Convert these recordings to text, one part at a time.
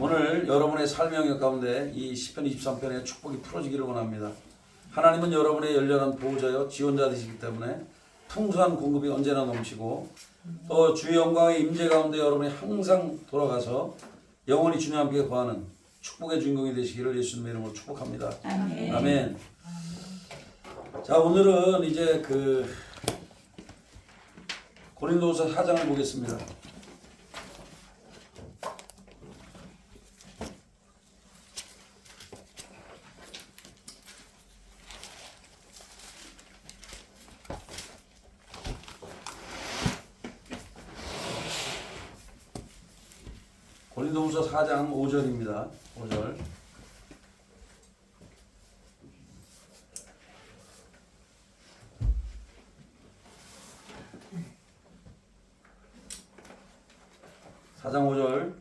오늘 여러분의 삶의 영역 가운데 이 시편 23편의 축복이 풀어지기를 원합니다. 하나님은 여러분의 열렬한 보호자여 지원자 되시기 때문에 풍성한 공급이 언제나 넘치고 또 주의 영광의 임재 가운데 여러분이 항상 돌아가서 영원히 주님 함께 거하는 축복의 주인공이 되시기를 예수님의 이름으로 축복합니다. 아멘. 아멘. 자, 오늘은 이제 고린도후서 4장을 보겠습니다. 고린도후서 4장 5절입니다. 5절. 사장 5절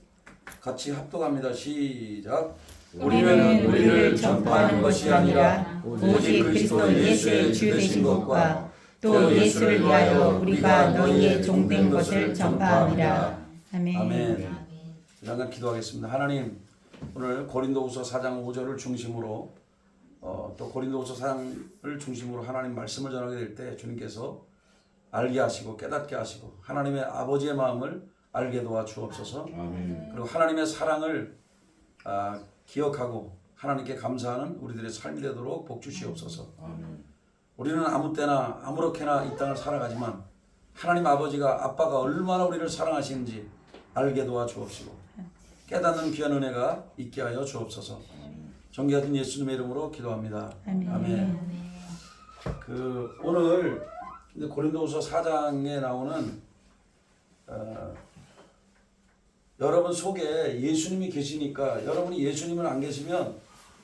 같이 합독합니다. 시작. 우리는 우리를 전파하는 것이 아니라 오직 그리스도 예수의 주 되신 것과 또 예수를 위하여 우리가 너희의 종된 것을 전파함이라. 아멘. 아멘. 잠깐 기도하겠습니다. 하나님, 오늘 고린도후서 4장 5절을 중심으로 또 고린도후서 4장을 중심으로 하나님 말씀을 전하게 될 때 주님께서 알게 하시고 깨닫게 하시고 하나님의 아버지의 마음을 알게 도와 주옵소서. 아멘. 그리고 하나님의 사랑을 기억하고 하나님께 감사하는 우리들의 삶이 되도록 복 주시옵소서. 아멘. 우리는 아무 때나 아무렇게나 이 땅을 살아가지만 하나님 아버지가 아빠가 얼마나 우리를 사랑하시는지 알게 도와 주옵시고 깨닫는 귀한 은혜가 있게 하여 주옵소서. 존귀하신 예수님의 이름으로 기도합니다. 아멘. 아멘. 오늘 고린도후서 4장에 나오는 여러분 속에 예수님이 계시니까 여러분이 예수님을 안 계시면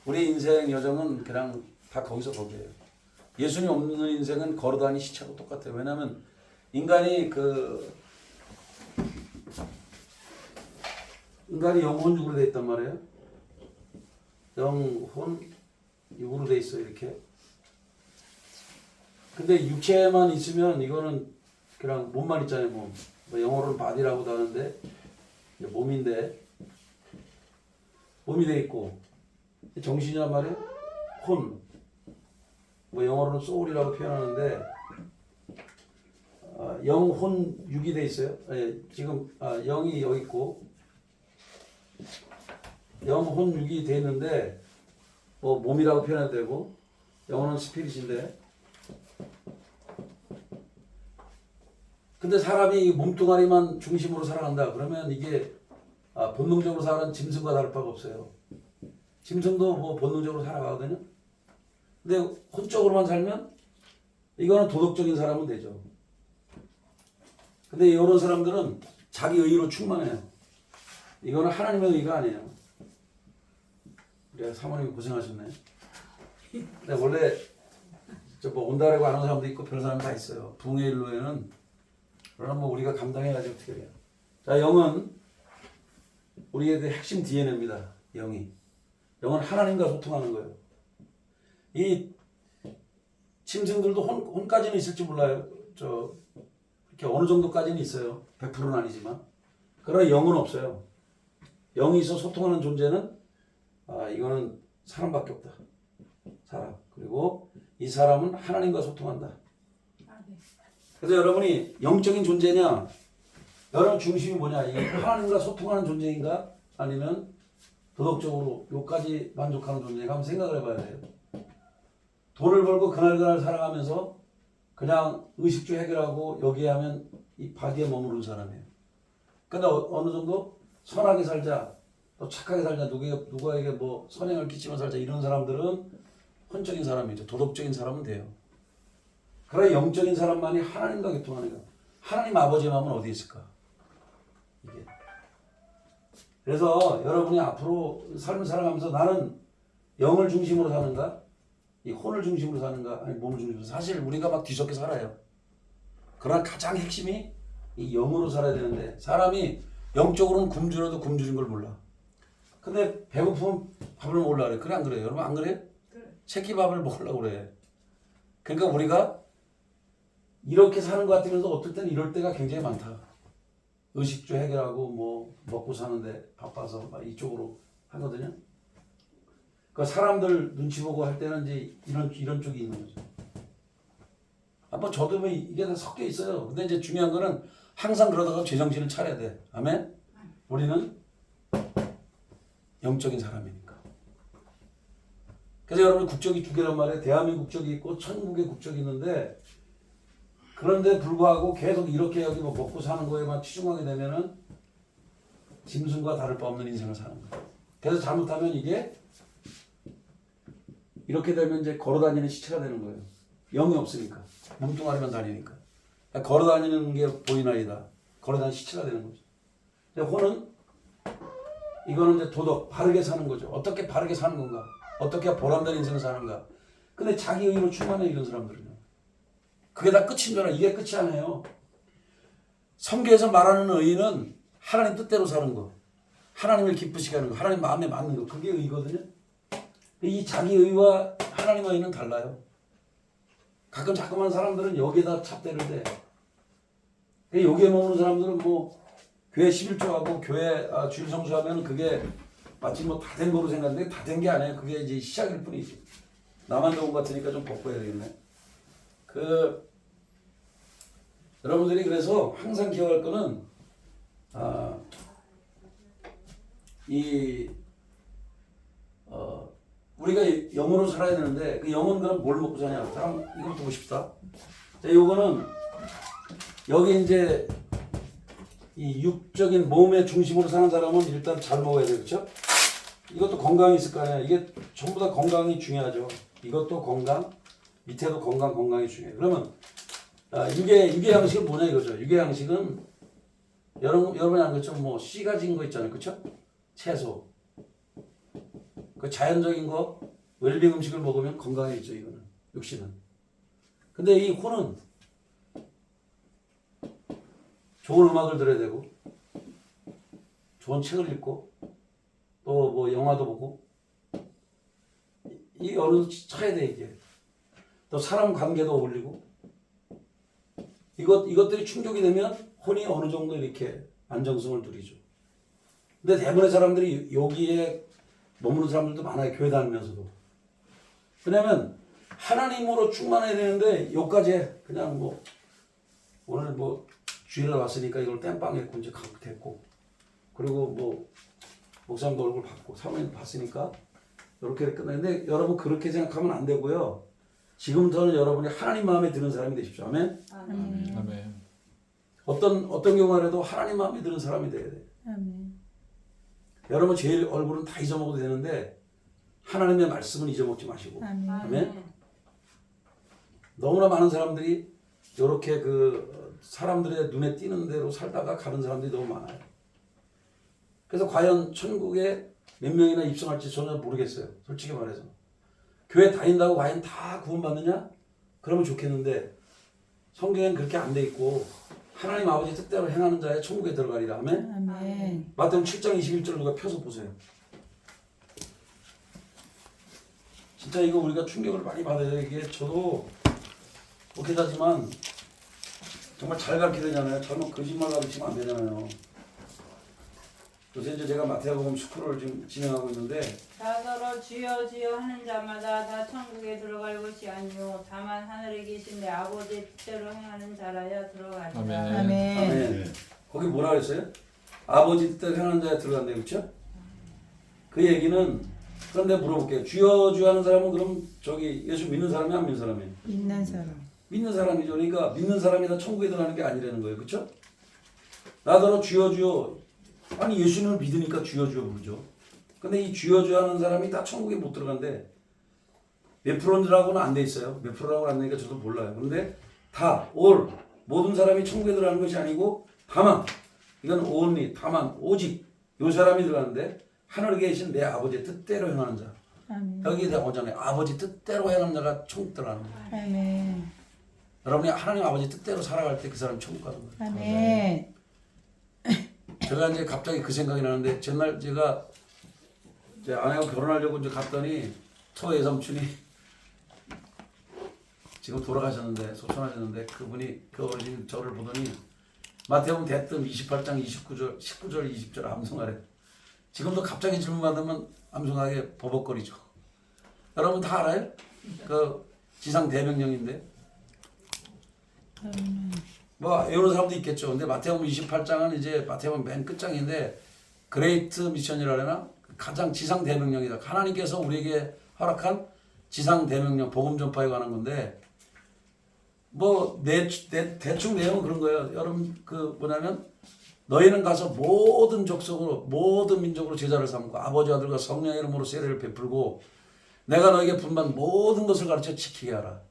우리 인생 여정은 그냥 다 거기서 거기에요. 예수님 없는 인생은 걸어다니 시차고 똑같아요. 왜냐하면 인간이 영혼 육으로 돼 있단 말이에요. 영혼 육으로 돼 있어 이렇게. 근데 육체만 있으면 이거는 그냥 몸만 있잖아요. 몸. 영어로는 바디라고도 하는데 몸인데 몸이 돼 있고 정신이란 말이에요. 혼. 영어로는 soul이라고 표현하는데 영혼 육이 돼 있어요. 지금 영이 여기 있고 영혼 육이 돼 있는데 몸이라고 표현해도 되고 영혼은 스피릿인데 근데 사람이 몸뚱아리만 중심으로 살아간다 그러면 이게 본능적으로 사는 짐승과 다를 바가 없어요. 짐승도 본능적으로 살아가거든요. 근데 혼적으로만 살면 이거는 도덕적인 사람은 되죠. 근데 이런 사람들은 자기 의로 충만해요. 이거는 하나님의 의가 아니에요. 우리 사모님이 고생하셨네. 근데 원래 온다라고 하는 사람도 있고 별로 사람 다 있어요. 붕의 일로에는 그러나 우리가 감당해야지 어떻게 해요. 자, 영은 우리의 핵심 DNA입니다. 영은 하나님과 소통하는 거예요. 이 짐승들도 혼까지는 있을지 몰라요. 이렇게 어느 정도까지는 있어요. 100%는 아니지만. 그러나 영은 없어요. 영이 있어 소통하는 존재는 이거는 사람밖에 없다. 사람. 그리고 이 사람은 하나님과 소통한다. 그래서 여러분이 영적인 존재냐, 여러분 중심이 뭐냐, 이게 하나님과 소통하는 존재인가, 아니면 도덕적으로 요까지 만족하는 존재인가 한번 생각을 해봐야 돼요. 돈을 벌고 그날 살아가면서 그냥 의식주 해결하고 여기에 하면 이 바디에 머무르는 사람이에요. 근데 어느 정도 선하게 살자, 또 착하게 살자, 누구에게 선행을 끼치며 살자 이런 사람들은 혼적인 사람이죠. 도덕적인 사람은 돼요. 그러나 영적인 사람만이 하나님과 교통하는 거예요. 하나님 아버지의 마음은 어디에 있을까? 이게. 그래서 여러분이 앞으로 삶을 살아가면서 나는 영을 중심으로 사는가? 이 혼을 중심으로 사는가? 아니 몸을 중심으로. 사실 우리가 막 뒤섞여 살아요. 그러나 가장 핵심이 이 영으로 살아야 되는데 사람이 영적으로는 굶주려도 굶주린 걸 몰라. 근데 배고프면 밥을 먹으려고 그래. 그래 안 그래요? 여러분 안 그래요? 새끼 밥을 먹으려고 그래. 그러니까 우리가 이렇게 사는 것 같으면서 어떨 때는 이럴 때가 굉장히 많다. 의식주 해결하고 뭐 먹고 사는데 바빠서 막 이쪽으로 하거든요. 그 사람들 눈치 보고 할 때는 이제 이런 쪽이 있는 거죠. 한번 저도 뭐 이게 다 섞여 있어요. 근데 이제 중요한 거는 항상 그러다가 제정신을 차려야 돼. 아멘. 우리는 영적인 사람이니까. 그래서 여러분 국적이 두 개란 말이에요. 대한민국 국적이 있고 천국의 국적이 있는데 그런데 불구하고 계속 이렇게 여기 뭐 먹고 사는 거에만 치중하게 되면은 짐승과 다를 바 없는 인생을 사는 거예요. 그래서 잘못하면 이게 이렇게 되면 이제 걸어다니는 시체가 되는 거예요. 영이 없으니까. 몸뚱아리만 다니니까. 걸어다니는 게 보이나이다. 걸어다니는 시체가 되는 거죠. 근데 혼은 이거는 이제 도덕, 바르게 사는 거죠. 어떻게 바르게 사는 건가? 어떻게 보람된 인생을 사는가? 근데 자기 의로 충만해 이런 사람들은요. 그게 다 끝인 줄 알아. 이게 끝이 아니에요. 성경에서 말하는 의는 하나님 뜻대로 사는 거. 하나님을 기쁘시게 하는 거. 하나님 마음에 맞는 거. 그게 의거든요. 이 자기 의와 하나님의 의는 달라요. 가끔 자꾸만 사람들은 여기에다 찹대를 대. 여기에 머무는 사람들은 뭐 교회 11조하고 교회 주일 성수하면 그게 마치 뭐 다 된 거로 생각하는데 다 된 게 아니에요. 그게 이제 시작일 뿐이지. 나만 좋은 것 같으니까 좀 바꿔야 되겠네. 여러분들이 그래서 항상 기억할 거는 우리가 영으로 살아야 되는데 그 영은 그럼 뭘 먹고 사냐? 다음 이거 보고 싶다. 자, 요거는 여기 이제 이 육적인 몸의 중심으로 사는 사람은 일단 잘 먹어야 돼요, 그렇죠? 이것도 건강이 있을 거 아니야. 이게 전부 다 건강이 중요하죠. 이것도 건강, 밑에도 건강이 중요해요. 그러면 유괴 양식은 뭐냐 이거죠. 유괴 양식은 여러분이 안 그렇죠? 뭐 씨 가진 거 있잖아요, 그렇죠? 채소. 그 자연적인 거, 웰빙 음식을 먹으면 건강해지죠, 이거는. 육신은. 근데 이 혼은 좋은 음악을 들어야 되고, 좋은 책을 읽고, 또 뭐 영화도 보고, 이 어느 차야 돼, 이게. 또 사람 관계도 어울리고, 이것들이 충족이 되면 혼이 어느 정도 이렇게 안정성을 누리죠. 근데 대부분의 사람들이 여기에 머무는 사람들도 많아요. 교회 다니면서도. 왜냐면 하나님으로 충만해야 되는데 여기까지 해. 그냥 뭐 오늘 뭐 주일에 왔으니까 이걸 땜빵 했고 이제 됐고 그리고 뭐 목사님도 얼굴 봤고 사모님 봤으니까 이렇게 끝나는데 여러분 그렇게 생각하면 안 되고요. 지금부터는 여러분이 하나님 마음에 드는 사람이 되십시오. 아멘. 아멘. 아멘. 어떤 경우라도 하나님 마음에 드는 사람이 돼야 돼. 아멘. 여러분 제일 얼굴은 다 잊어먹어도 되는데 하나님의 말씀은 잊어먹지 마시고. 아멘. 아멘. 너무나 많은 사람들이 이렇게 그 사람들의 눈에 띄는 대로 살다가 가는 사람들이 너무 많아요. 그래서 과연 천국에 몇 명이나 입성할지 저는 모르겠어요. 솔직히 말해서. 교회 다닌다고 과연 다 구원받느냐? 그러면 좋겠는데 성경에는 그렇게 안 돼 있고 하나님 아버지 뜻대로 행하는 자의 천국에 들어가리라. 아멘. 아멘. 마태복음 7장 21절을 누가 펴서 보세요. 진짜 이거 우리가 충격을 많이 받아요. 이게 저도 목회자지만 정말 잘 가르쳐야 되잖아요. 잘못 거짓말 가르치면 안 되잖아요. 요새 이제 제가 마태복음 스쿨을 지금 진행하고 있는데 다 서로 주여 주여 하는 자마다 다 천국에 들어갈 것이 아니요 다만 하늘에 계신 내 아버지 뜻대로 행하는 자라야 들어가리라. 아멘. 아멘. 아멘. 거기 뭐라 그랬어요? 아버지 뜻대로 행하는 자에 들어간대요. 그렇죠? 그 얘기는 그런데 물어볼게요. 주여 주여 하는 사람은 그럼 저기 예수 믿는 사람이 안 믿는 사람이에요? 믿는 사람. 믿는 사람이죠. 그러니까 믿는 사람이 다 천국에 들어가는 게 아니라는 거예요. 그렇죠? 나더러 주여 주여 아니 예수님을 믿으니까 주여 주여 부르죠. 근데 이 주여 주여 하는 사람이 다 천국에 못 들어간대. 몇 프로라고는 안 돼 있어요. 몇 프로라고 안 되니까 저도 몰라요. 근데 다 모든 사람이 천국에 들어가는 것이 아니고 다만 이건 only 다만 오직 요 사람이 들어가는데 하늘에 계신 내 아버지의 뜻대로 행하는 자. 아멘. 여기에 대한 오잖아요. 아버지 뜻대로 행하는 자가 천국 들어가는 거예요. 아멘. 여러분이 하나님 아버지 뜻대로 살아갈 때 그 사람이 천국 가는 거예요. 아멘. 제가 이제 갑자기 그 생각이 나는데 전날 제가 제 아내가 결혼하려고 이제 갔더니 외삼촌이 지금 돌아가셨는데 소천하셨는데 그분이 그 어르신 저를 보더니 마태복음 대뜸 28장 29절, 19절, 20절 암송하래. 지금도 갑자기 질문 받으면 암송하게 버벅거리죠. 여러분 다 알아요? 그 지상 대명령인데. 뭐 외우는 사람도 있겠죠. 근데 마태복음 28장은 이제 마태복음 맨 끝장인데 그레이트 미션이라 그러나 가장 지상 대명령이다. 하나님께서 우리에게 허락한 지상 대명령 복음 전파에 관한 건데 뭐 대충 내용은 그런 거예요. 여러분 그 뭐냐면 너희는 가서 모든 족속으로 모든 민족으로 제자를 삼고 아버지 아들과 성령의 이름으로 세례를 베풀고 내가 너에게 분반 모든 것을 가르쳐 지키게 하라.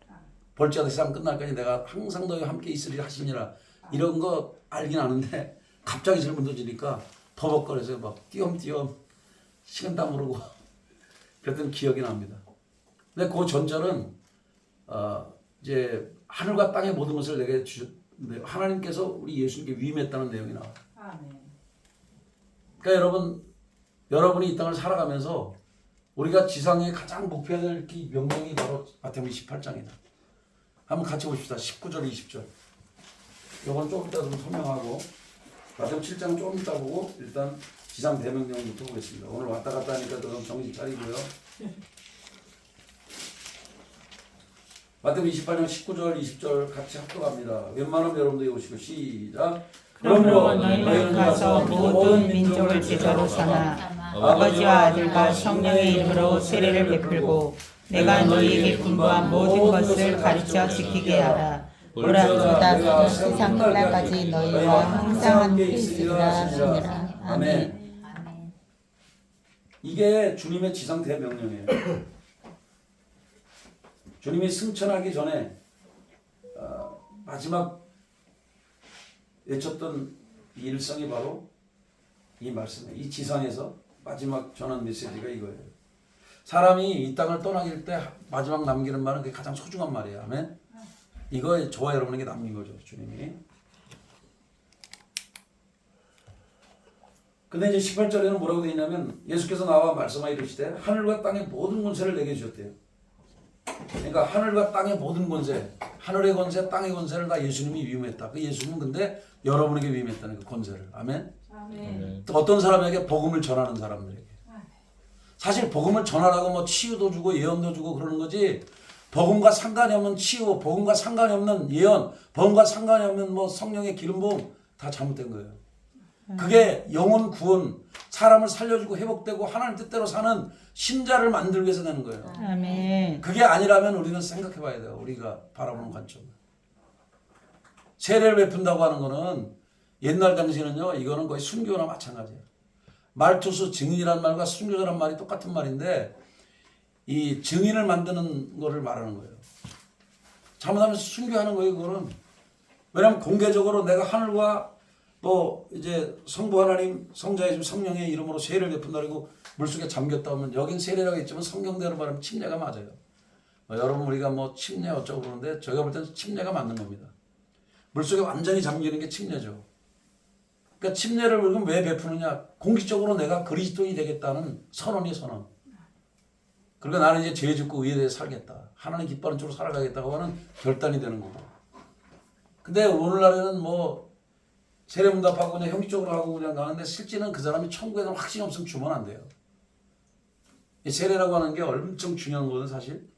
볼지어다 세상 끝날까지 내가 항상 너희와 함께 있으리라 하시니라. 이런 거 알긴 아는데 갑자기 질문 던지니까 버벅거려서 막 띄엄띄엄 식은땀 흐르고 그랬던 기억이 납니다. 근데 그 전절은 이제 하늘과 땅의 모든 것을 내게 주셨는데 하나님께서 우리 예수님께 위임했다는 내용이 나와요. 그러니까 여러분이 이 땅을 살아가면서 우리가 지상에 가장 목표해야 될 이 명령이 바로 마태복음 28장이다. 한번 같이 보십시다. 19절, 20절. 이건 조금 이따 좀 설명하고 마태복음 7장은 조금 이따 보고 일단 지상 대명령부터 보겠습니다. 오늘 왔다 갔다 하니까 좀 정신 차리고요. 마태복음 28장 19절, 20절 같이 합독합니다. 웬만하면 여러분들이 오시고 시작. 그러므로 너희는 가서 모든 민족을 제자로 삼아 아버지와 아들과 성령의 이름으로 세례를 베풀고 내가 너희에게 분부한 모든 것을 가르쳐 지키게 하라. 보라 내가 세상 끝날까지 너희와 항상 함께 있으리라 하시니라. 아멘. 이게 주님의 지상 대명령이에요. 주님이 승천하기 전에 마지막 외쳤던 이 일성이 바로 이 말씀이에요. 이 지상에서 마지막 전한 메시지가 이거예요. 사람이 이 땅을 떠나길 때 마지막 남기는 말은 그게 가장 소중한 말이에요. 아멘. 이거 저와 여러분에게 남긴 거죠. 주님이. 근데 이제 18절에는 뭐라고 되어 있냐면 예수께서 나와 말씀하여 이르시되 하늘과 땅의 모든 권세를 내게 주셨대요. 그러니까 하늘과 땅의 모든 권세, 하늘의 권세, 땅의 권세를 다 예수님이 위임했다. 그 예수님은 근데 여러분에게 위임했다는 그 권세를. 아멘. 아멘. 또 어떤 사람에게 복음을 전하는 사람들에게. 사실 복음을 전하라고 뭐 치유도 주고 예언도 주고 그러는 거지. 복음과 상관이 없는 치유, 복음과 상관이 없는 예언, 복음과 상관이 없는 뭐 성령의 기름 부음 다 잘못된 거예요. 그게 영혼 구원, 사람을 살려주고 회복되고 하나님 뜻대로 사는 신자를 만들기 위해서 되는 거예요. 아멘. 그게 아니라면 우리는 생각해 봐야 돼요. 우리가 바라보는 관점. 세례를 베푼다고 하는 거는 옛날 당시에는요, 이거는 거의 순교나 마찬가지예요. 말투수 증인이란 말과 순교자란 말이 똑같은 말인데 이 증인을 만드는 거를 말하는 거예요. 잘못하면 순교하는 거예요, 그거는. 왜냐하면 공개적으로 내가 하늘과 또 이제 성부 하나님, 성자 예수, 성령의 이름으로 세례를 베푼다 그리고 물속에 잠겼다 하면 여긴 세례라고 했지만 성경대로 말하면 침례가 맞아요. 여러분 우리가 뭐 침례 어쩌고 그러는데 저희가 볼 때는 침례가 맞는 겁니다. 물속에 완전히 잠기는 게 침례죠. 그러니까 침례를 그럼 왜 베푸느냐? 공식적으로 내가 그리스도인이 되겠다는 선언이 선언. 그러니까 나는 이제 죄 짓고 의에 대해 살겠다. 하나님 기뻐하는 쪽으로 살아가겠다고 하는 결단이 되는 거고. 근데 오늘날에는 뭐 세례문답하고 그냥 형식적으로 하고 그냥 가는데 실제는 그 사람이 천국에 대한 확신이 없으면 주면 안 돼요. 이 세례라고 하는 게 엄청 중요한 거거든 사실.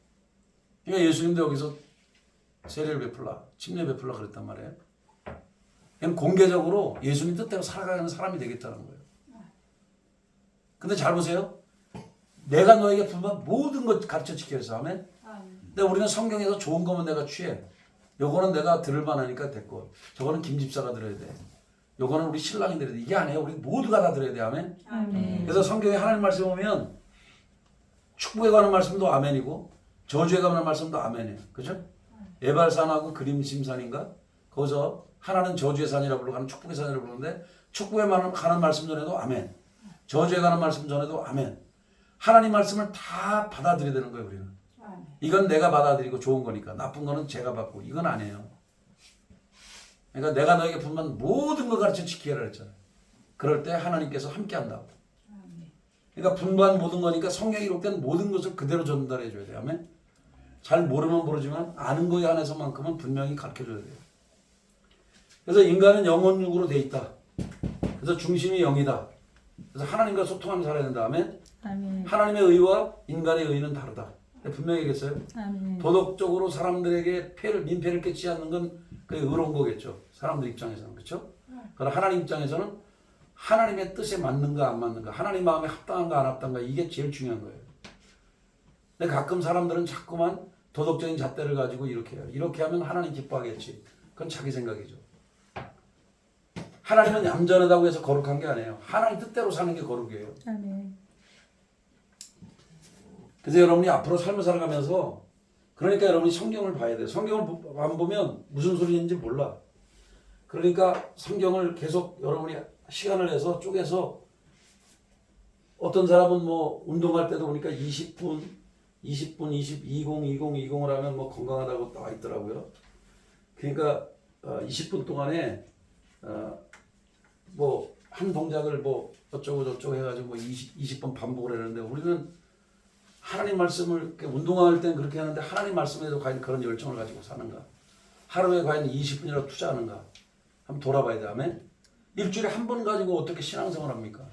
그러니까 예수님도 여기서 세례를 베풀라, 침례 베풀라 그랬단 말이에요. 그냥 공개적으로 예수님 뜻대로 살아가는 사람이 되겠다는 거예요. 근데 잘 보세요. 내가 너에게 분반 모든 것 가르쳐 지켜야 해서 아멘. 근데 우리는 성경에서 좋은 거면 내가 취해. 요거는 내가 들을 만하니까 됐고 저거는 김 집사가 들어야 돼. 요거는 우리 신랑이 들어야 돼. 이게 아니에요. 우리 모두가 다 들어야 돼. 아멘. 그래서 성경에 하나님 말씀 보면 축복에 관한 말씀도 아멘이고 저주에 관한 말씀도 아멘이에요. 그죠? 에발산하고 그림심산인가? 거기서 하나는 저주의 산이라고 부르고 하나는 축복의 산이라고 부르는데 축복에 관한 말씀 전에도 아멘. 저주에 관한 말씀 전에도 아멘. 하나님 말씀을 다 받아들여야 되는 거예요. 우리는. 이건 내가 받아들이고 좋은 거니까 나쁜 거는 제가 받고 이건 아니에요. 그러니까 내가 너에게 분만 모든 걸 가르쳐 지키라 그랬잖아요. 그럴 때 하나님께서 함께 한다고. 그러니까 분반 모든 거니까 성경에 기록된 모든 것을 그대로 전달해 줘야 돼요. 아멘. 잘 모르면 모르지만 아는 거에 한해서만큼은 분명히 가르쳐 줘야 돼요. 그래서 인간은 영혼육으로 돼 있다. 그래서 중심이 영이다. 그래서 하나님과 소통하면서 살아야 된다. 아멘. 아멘. 하나님의 의와 인간의 의는 다르다. 분명히 얘기했어요. 아멘. 도덕적으로 사람들에게 민폐를 끼치지 않는 건 그게 의로운 거겠죠. 사람들 입장에서는. 그렇죠? 그러나 하나님 입장에서는 하나님의 뜻에 맞는가 안 맞는가, 하나님 마음에 합당한가 안 합당한가, 이게 제일 중요한 거예요. 근데 가끔 사람들은 자꾸만 도덕적인 잣대를 가지고 이렇게 해요. 이렇게 하면 하나님 기뻐하겠지. 그건 자기 생각이죠. 하나님은 얌전하다고 해서 거룩한 게 아니에요. 하나님 뜻대로 사는 게 거룩이에요. 아멘. 그래서 여러분이 앞으로 삶을 살아가면서, 그러니까 여러분이 성경을 봐야 돼요. 성경을 안 보면 무슨 소리인지 몰라. 그러니까 성경을 계속 여러분이 시간을 내서 쪼개서, 어떤 사람은 뭐 운동할 때도 보니까 20분, 20, 20을 하면 뭐 건강하다고 나와 있더라고요. 그러니까 20분 동안에 뭐 한 동작을 뭐 어쩌고 저쩌고 해가지고 뭐 20번 반복을 하는데, 우리는 하나님 말씀을 이렇게 운동할 때는 그렇게 하는데 하나님 말씀에도 과연 그런 열정을 가지고 사는가? 하루에 과연 20분이라도 투자하는가? 한번 돌아봐야 돼. 아멘. 일주일에 한 번 가지고 어떻게 신앙생활 합니까?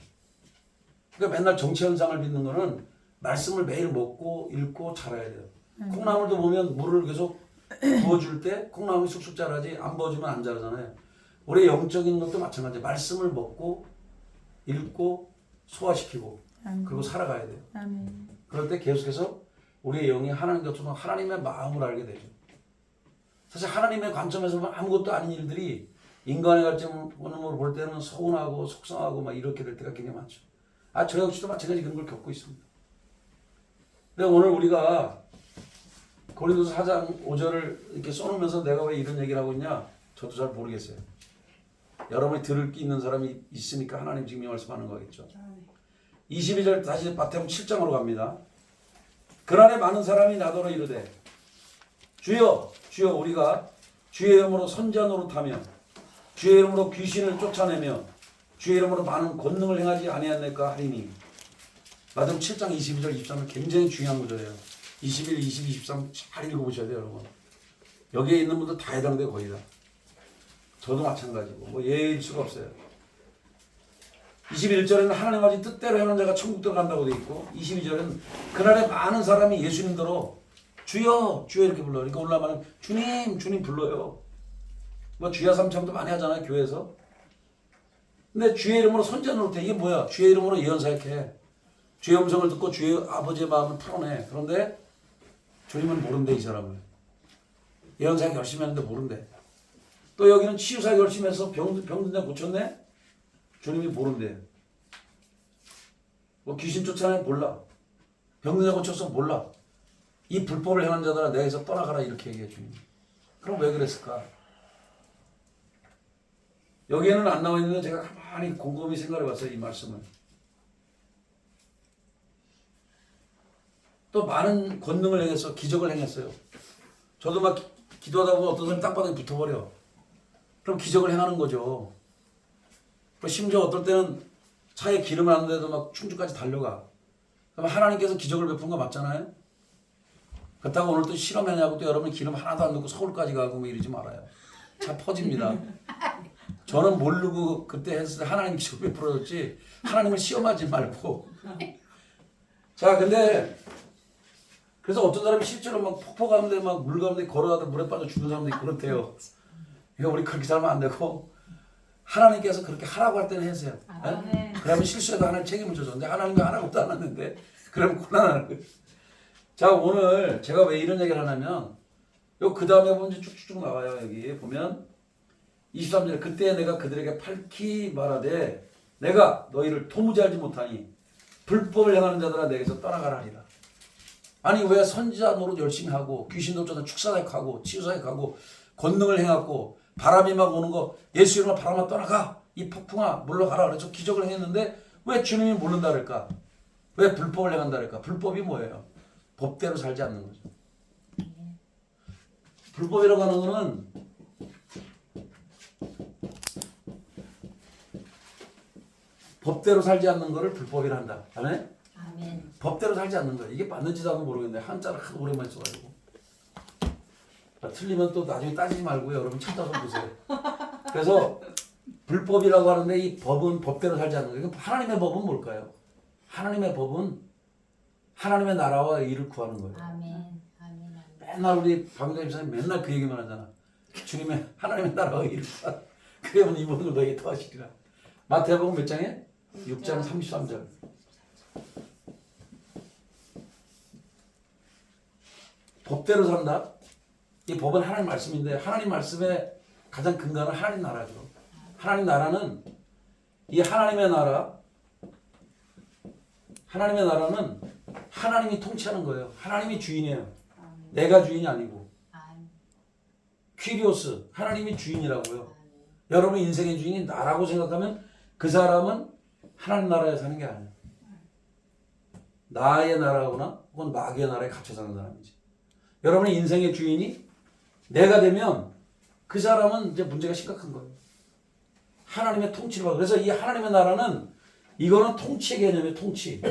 그러니까 맨날 정치 현상을 믿는 거는 말씀을 매일 먹고 읽고 자라야 돼요. 콩나물도 보면 물을 계속 부어줄 때 콩나물이 쑥쑥 자라지, 안 부어주면 안 자라잖아요. 우리 영적인 것도 마찬가지예요. 말씀을 먹고 읽고 소화시키고 그리고 살아가야 돼요. 아멘. 그럴 때 계속해서 우리의 영이 하나님 곁으로 하나님의 마음을 알게 되죠. 사실 하나님의 관점에서 보면 아무것도 아닌 일들이 인간의 관점으로 볼 때는 서운하고 속상하고 막 이렇게 될 때가 굉장히 많죠. 저 역시도 마찬가지 그런 걸 겪고 있습니다. 근데 오늘 우리가 고린도서 4장 5절을 이렇게 써놓으면서 내가 왜 이런 얘기를 하고 있냐? 저도 잘 모르겠어요. 여러분이 들을 게 있는 사람이 있으니까 하나님 지금 이 말씀하는 거겠죠. 22절 다시 바탕 7장으로 갑니다. 그날에 많은 사람이 나더러 이르되 주여 주여 우리가 주의 이름으로 선지자 노릇하며 주의 이름으로 귀신을 쫓아내며 주의 이름으로 많은 권능을 행하지 아니하였나이까 하리니. 마태복음 7장 22절 23은 굉장히 중요한 구절이에요. 21, 22, 23 잘 읽어보셔야 돼요, 여러분. 여기에 있는 분들 다 해당돼요, 거의 다. 저도 마찬가지고 뭐 예일 수가 없어요. 21절에는 하나님 아버지 뜻대로 행하는 자가 천국 들어간다고 되어 있고, 22절에는 그날에 많은 사람이 예수님더러 주여 주여 이렇게 불러요. 그러니까 올라가면 주님 주님 불러요. 뭐 주야 삼창도 많이 하잖아요, 교회에서. 근데 주의 이름으로 선지자 노릇해. 이게 뭐야? 주의 이름으로 예언 사역해. 주의 음성을 듣고 주의 아버지의 마음을 풀어내. 그런데 주님은 모른대, 이 사람을. 예언 사역 열심히 하는데 모른대. 또 여기는 치유 사역 열심히 해서 병든 자 고쳤네? 주님이 모른대. 뭐 귀신 쫓아내? 몰라. 병든 자 고쳐서 몰라. 이 불법을 행한 자들아 내게서 떠나가라, 이렇게 얘기해 주님. 그럼 왜 그랬을까? 여기에는 안 나와 있는데 제가 가만히 곰곰이 생각해 봤어요, 이 말씀을. 또 많은 권능을 행해서 기적을 행했어요. 저도 막 기도하다 보면 어떤 사람이 땅바닥에 붙어버려. 그럼 기적을 행하는 거죠. 심지어 어떨 때는 차에 기름을 하는데도 막 충주까지 달려가. 그럼 하나님께서 기적을 베푼 거 맞잖아요. 그렇다고 오늘 또 실험하냐고 또 여러분이 기름 하나도 안 넣고 서울까지 가고 뭐 이러지 말아요. 차 퍼집니다. 저는 모르고 그때 했을 때 하나님 기적을 베풀어줬지, 하나님을 시험하지 말고. 자, 근데 그래서 어떤 사람이 실제로 막 폭포 가운데 막 물 가운데 걸어가다 물에 빠져 죽는 사람도 있고 그렇대요. 이거 우리 그렇게 살면 안 되고, 하나님께서 그렇게 하라고 할 때는 해주세요. 네? 그러면 실수해도 하나님 책임을 져줘. 근데 하나님이 하라고도 안 하는데 그러면 곤란한 거예요. 자, 오늘 제가 왜 이런 얘기를 하냐면, 요 그 다음에 보면 이제 쭉쭉 나와요. 여기 보면 23절, 그때 내가 그들에게 밝히 말하되 내가 너희를 도무지 알지 못하니 불법을 행하는 자들아 내게서 떠나가라 하리라. 아니 왜 선지자 노릇 열심히 하고 귀신도 쫓아 축사사역하고 치유사역하고 권능을 행하고 바람이 막 오는 거 예수 이름으로 바람아 떠나가, 이 폭풍아 물러가라 그래서 기적을 행했는데 왜 주님이 모른다 그럴까? 왜 불법을 행한다 그럴까? 불법이 뭐예요? 법대로 살지 않는 거죠. 불법이라고 하는 거는 법대로 살지 않는 거를 불법이라 한다. 아멘? 아멘. 법대로 살지 않는 거예요. 이게 맞는지도 모르겠는데 한자를 하도 오랜만에 써가지고. 틀리면 또 나중에 따지지 말고요. 여러분 찾아서 보세요. 그래서 불법이라고 하는데 이 법은 법대로 살지 않는 거예요. 하나님의 법은 뭘까요? 하나님의 법은 하나님의 나라와 의를 구하는 거예요. 아멘. 아멘. 맨날 우리 박영자 집사님 맨날 그 얘기만 하잖아. 주님의 하나님의 나라와 의를 구하라. 그러면 이 모든 걸 너에게 더하시리라. 마태복음 몇 장에? 6장 33절. 법대로 산다. 이 법은 하나님 말씀인데 하나님 말씀의 가장 근간은 하나님 나라죠. 하나님 나라는 이 하나님의 나라는 하나님이 통치하는 거예요. 하나님이 주인이에요. 내가 주인이 아니고. 퀴리오스, 하나님이 주인이라고요. 여러분 인생의 주인이 나라고 생각하면 그 사람은 하나님 나라에 사는 게 아니에요. 나의 나라거나 혹은 마귀의 나라에 갇혀 사는 사람이지. 여러분의 인생의 주인이 내가 되면 그 사람은 이제 문제가 심각한 거예요. 하나님의 통치를 받고. 그래서 이 하나님의 나라는 이거는 통치의 개념이에요. 통치.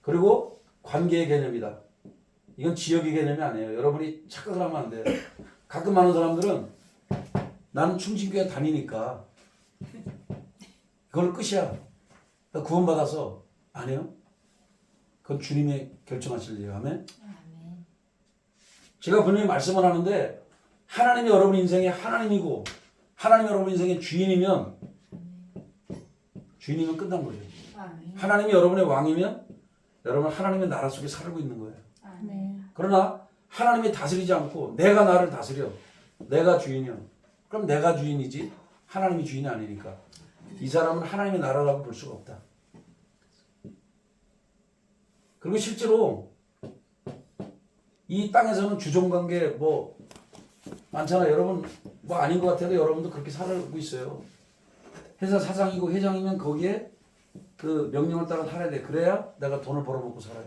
그리고 관계의 개념이다. 이건 지역의 개념이 아니에요. 여러분이 착각을 하면 안 돼요. 가끔 많은 사람들은 나는 충신교회 다니니까 그걸 끝이야. 나 구원받아서 안 해요? 그건 주님이 결정하실 일이에요. 아멘? 제가 분명히 말씀을 하는데 하나님이 여러분 인생의 하나님이고 하나님이 여러분 인생의 주인이면 끝난 거죠. 하나님이 여러분의 왕이면 여러분 하나님의 나라 속에 살고 있는 거예요. 그러나 하나님이 다스리지 않고 내가 나를 다스려. 내가 주인이야. 그럼 내가 주인이지 하나님이 주인이 아니니까 이 사람은 하나님의 나라라고 볼 수가 없다. 그리고 실제로 이 땅에서는 주종관계 뭐 많잖아요. 여러분 뭐 아닌 것 같아도 여러분도 그렇게 살고 있어요. 회사 사장이고 회장이면 거기에 그 명령을 따라 살아야 돼. 그래야 내가 돈을 벌어먹고 살아요.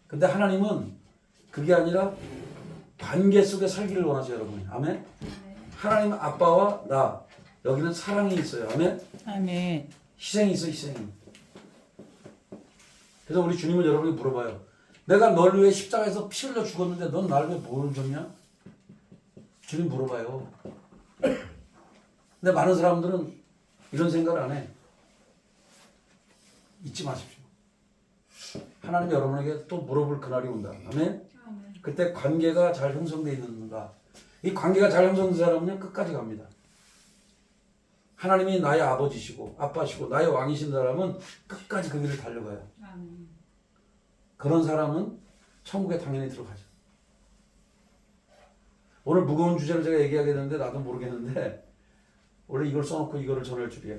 근데 하나님은 그게 아니라 관계 속에 살기를 원하세요, 여러분이. 아멘? 하나님 아빠와 나 여기는 사랑이 있어요. 아멘? 아멘. 희생이 있어, 희생이. 그래서 우리 주님은 여러분이 물어봐요. 내가 널 위해 십자가에서 피 흘려 죽었는데 넌 나를 위해 뭘 줬냐? 주님 물어봐요. 근데 많은 사람들은 이런 생각을 안 해. 잊지 마십시오. 하나님이 여러분에게 또 물어볼 그날이 온다. 아멘? 그때 관계가 잘 형성되어 있는가? 이 관계가 잘 형성된 사람은 끝까지 갑니다. 하나님이 나의 아버지시고 아빠시고 나의 왕이신 사람은 끝까지 그 길을 달려가요. 그런 사람은 천국에 당연히 들어가죠. 오늘 무거운 주제를 제가 얘기하게 되는데 나도 모르겠는데 원래 이걸 써놓고 이거를 전할 줄이야.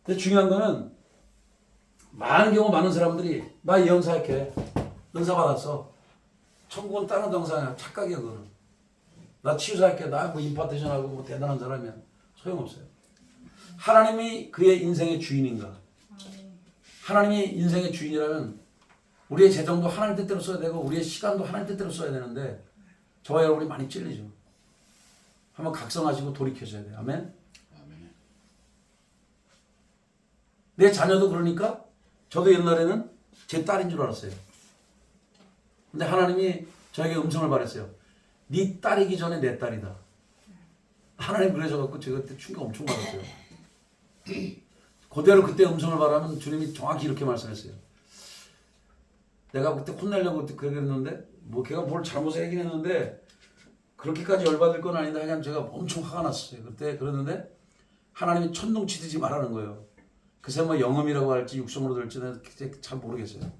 근데 중요한 거는 많은 경우 많은 사람들이 나 이 연사할게. 은사 받았어. 천국은 다른 정사야. 착각이야 그거는. 나 치유사할게. 나 뭐 임파테이션하고 뭐 대단한 사람이야. 소용없어요. 하나님이 그의 인생의 주인인가? 하나님이 인생의 주인이라면 우리의 재정도 하나님 뜻대로 써야 되고 우리의 시간도 하나님 뜻대로 써야 되는데 저와 여러분이 많이 찔리죠. 한번 각성하시고 돌이켜줘야 돼요. 아멘? 내 자녀도 그러니까 저도 옛날에는 제 딸인 줄 알았어요. 근데 하나님이 저에게 음성을 발했어요. 네 딸이기 전에 내 딸이다. 하나님 그러셔갖고 제가 그때 충격 엄청 받았어요. 그대로 그때 음성을 발하면 주님이 정확히 이렇게 말씀했어요. 내가 그때 혼내려고 그때 그랬는데 뭐 걔가 뭘 잘못을 하긴 했는데 그렇게까지 열받을 건 아닌데 하여간 제가 엄청 화가 났어요. 그때 그랬는데 하나님이 천둥치듯이 말하는 거예요. 그새 뭐 영음이라고 할지 육성으로 들지는 잘 모르겠어요.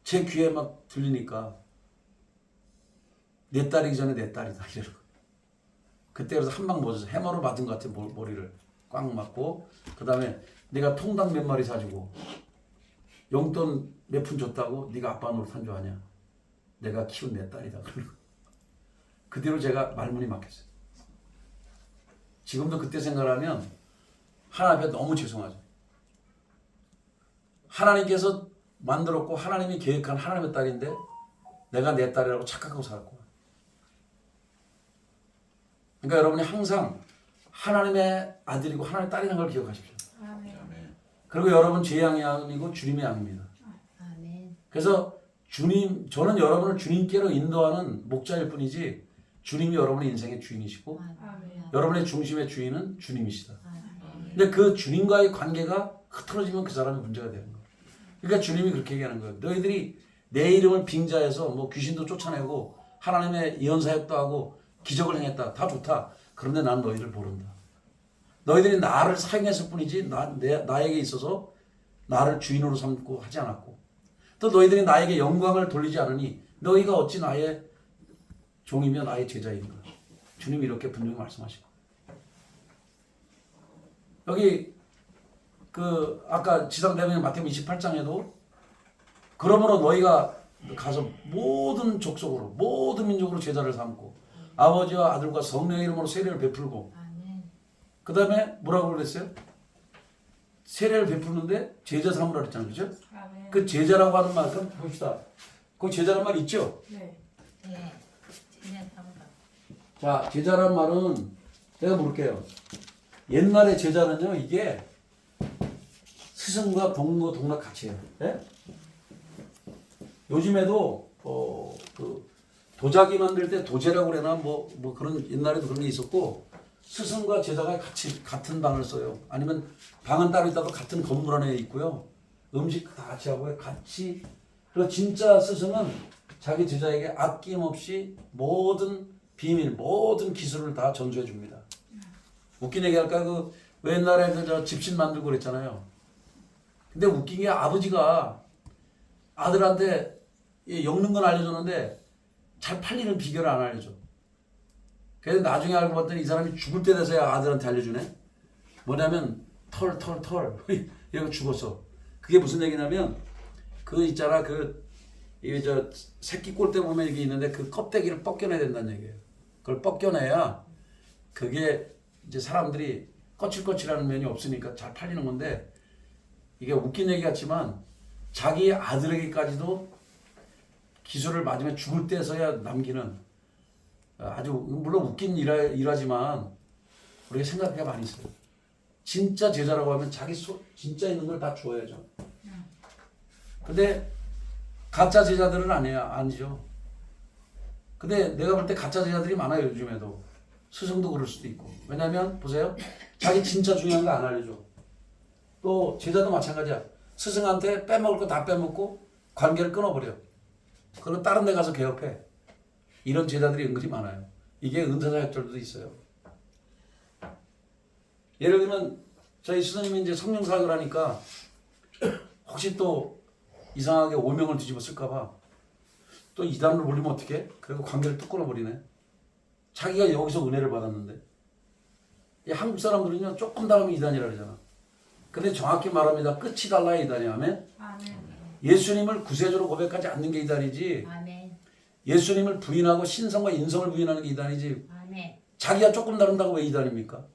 제 귀에 막 들리니까 내 딸이기 전에 내 딸이다 이러고 그때 그래서 한 방 맞아서 해머로 맞은 것 같아. 머리를 꽉 맞고 그 다음에 네가 통닭 몇 마리 사주고 용돈 몇 푼 줬다고 네가 아빠 노릇한 줄 아냐? 내가 키운 내 딸이다. 그대로 제가 말문이 막혔어요. 지금도 그때 생각하면 하나님 앞에 너무 죄송하죠. 하나님께서 만들었고 하나님이 계획한 하나님의 딸인데 내가 내 딸이라고 착각하고 살았고. 그러니까 여러분이 항상 하나님의 아들이고 하나님의 딸이라는 걸 기억하십시오. 아멘. 그리고 여러분 제 양이 아니고 주님의 양입니다. 아멘. 그래서 저는 여러분을 주님께로 인도하는 목자일 뿐이지 주님이 여러분의 인생의 주인이시고 아멘. 여러분의 중심의 주인은 주님이시다. 근데 그 주님과의 관계가 흐트러지면 그 사람이 문제가 되는 거예요. 그러니까 주님이 그렇게 얘기하는 거예요. 너희들이 내 이름을 빙자해서 뭐 귀신도 쫓아내고 하나님의 예언 사역도 하고 기적을 행했다. 다 좋다. 그런데 난 너희를 모른다. 너희들이 나를 사용했을 뿐이지 나에게 있어서 나를 주인으로 삼고 하지 않았고 또 너희들이 나에게 영광을 돌리지 않으니 너희가 어찌 나의 종이며 나의 제자인가. 주님이 이렇게 분명히 말씀하시고 여기 그 아까 지상대명의 마태복음 28장에도 그러므로 너희가 가서 모든 족속으로 모든 민족으로 제자를 삼고 아버지와 아들과 성령의 이름으로 세례를 베풀고 그 다음에 뭐라고 그랬어요? 세례를 베푸는데 제자 삼으라 그랬잖아요. 그죠? 아멘. 그 제자라고 하는 말 그럼 봅시다. 그 제자란 말 있죠? 네. 네. 제자 삼으라. 자, 제자란 말은 제가 물을게요. 옛날에 제자는요, 이게 스승과 동무 동락 같이 해요. 예? 요즘에도 그 도자기 만들 때 도제라고 그러나 뭐 그런 옛날에도 그런 게 있었고 스승과 제자가 같이 같은 방을 써요. 아니면 방은 따로 있다도 같은 건물 안에 있고요. 음식 다 같이 하고요. 같이. 그리고 진짜 스승은 자기 제자에게 아낌없이 모든 비밀, 모든 기술을 다 전수해 줍니다. 웃긴 얘기 할까? 그 옛날에 저 집신 만들고 그랬잖아요. 근데 웃긴 게 아버지가 아들한테 엮는 건 알려줬는데 잘 팔리는 비결을 안 알려줘. 그래서 나중에 알고 봤더니 이 사람이 죽을 때 돼서야 아들한테 알려주네. 뭐냐면 털 이러고 죽었어. 그게 무슨 얘기냐면 그 있잖아 저 새끼 꼴대 보면 이게 있는데 그 껍데기를 벗겨내야 된다는 얘기예요. 그걸 벗겨내야 그게 이제 사람들이 거칠거칠하는 면이 없으니까 잘 팔리는 건데 이게 웃긴 얘기 같지만 자기 아들에게까지도 기술을 맞으면 죽을 때서야 남기는 아주 물론 웃긴 일하지만 우리가 생각할 게 많이 있어요. 진짜 제자라고 하면 자기 진짜 있는 걸 다 줘야죠. 근데 가짜 제자들은 아니죠. 근데 내가 볼 때 가짜 제자들이 많아요. 요즘에도. 스승도 그럴 수도 있고. 왜냐면 보세요. 자기 진짜 중요한 거 안 알려줘. 또 제자도 마찬가지야. 스승한테 빼먹을 거 다 빼먹고 관계를 끊어버려. 그리고 다른 데 가서 개업해. 이런 제자들이 은근히 많아요. 이게 은사사역자들도 있어요. 예를 들면 저희 스님이 이제 성령사역을 하니까 혹시 또 이상하게 오명을 뒤집어 쓸까봐 또 이단으로 몰리면 어떡해? 그리고 관계를 뚝 끊어버리네. 자기가 여기서 은혜를 받았는데 이 한국 사람들은요 조금 더 하면 이단이라 그러잖아. 근데 정확히 말합니다. 끝이 달라야 이단이야. 아멘? 아멘. 예수님을 구세주로 고백하지 않는 게 이단이지 아멘. 예수님을 부인하고 신성과 인성을 부인하는 게 이단이지 아멘. 자기가 조금 다른다고 왜 이단입니까?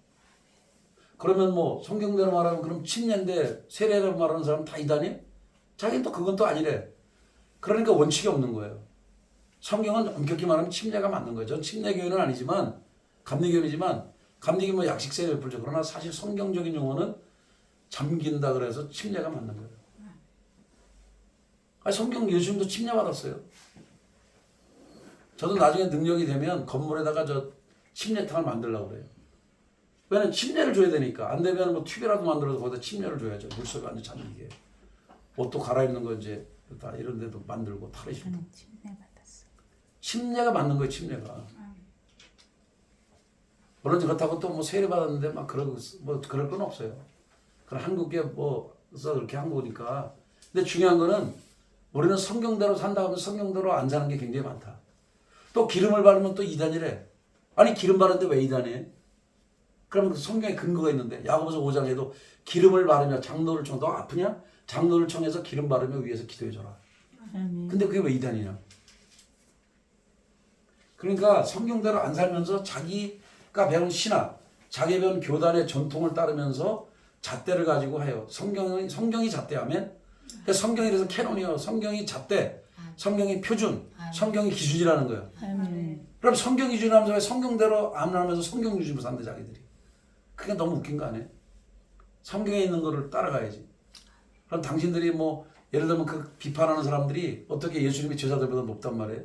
그러면 뭐 성경대로 말하면 그럼 침례인데 세례로 말하는 사람은 다 이단이에요? 자기는 또 그건 또 아니래. 그러니까 원칙이 없는 거예요. 성경은 엄격히 말하면 침례가 맞는 거예요. 전 침례교회는 아니지만 감리교회이지만 감리교 뭐 약식 세례 베풀죠. 그러나 사실 성경적인 용어는 잠긴다 그래서 침례가 맞는 거예요. 아니, 성경 예수님도 침례 받았어요. 저도 나중에 능력이 되면 건물에다가 저 침례탕을 만들려고 그래요. 왜냐면 침례를 줘야 되니까. 안 되면 뭐 튜브라도 만들어서 거기다 침례를 줘야죠. 물속에 완전 잠기게. 옷도 갈아입는 거 이제 다 이런 데도 만들고 탈의실도. 침례 받았어. 침례가 맞는 거예요. 침례가. 물론 그렇다고 또 뭐 세례 받았는데 막 뭐 그럴 건 없어요. 그럼 한국에 뭐서 그렇게 한 거니까. 근데 중요한 거는 우리는 성경대로 산다 하면 성경대로 안 사는 게 굉장히 많다. 또 기름을 바르면 또 이단이래. 아니 기름 바르는데 왜 이단이에요? 그러면 그 성경에 근거가 있는데 야고보서 5장에도 기름을 바르며 장로를 청, 너 아프냐? 장로를 청해서 기름 바르며 위에서 기도해줘라. 근데 그게 왜 이단이냐? 그러니까 성경대로 안 살면서 자기가 배운 신학, 자기 배운 교단의 전통을 따르면서 잣대를 가지고 해요. 성경이 잣대하면 성경이 그래서 캐논이요. 성경이 잣대, 성경이 표준, 성경이 기준이라는 거예요. 그럼 성경 기준하면서 왜 성경대로 안 하면서 성경 기준으로 산대 자기들이. 그게 너무 웃긴 거 아니에요? 성경에 있는 거를 따라가야지. 그럼 당신들이 뭐 예를 들면 그 비판하는 사람들이 어떻게 예수님이 제자들보다 높단 말이에요?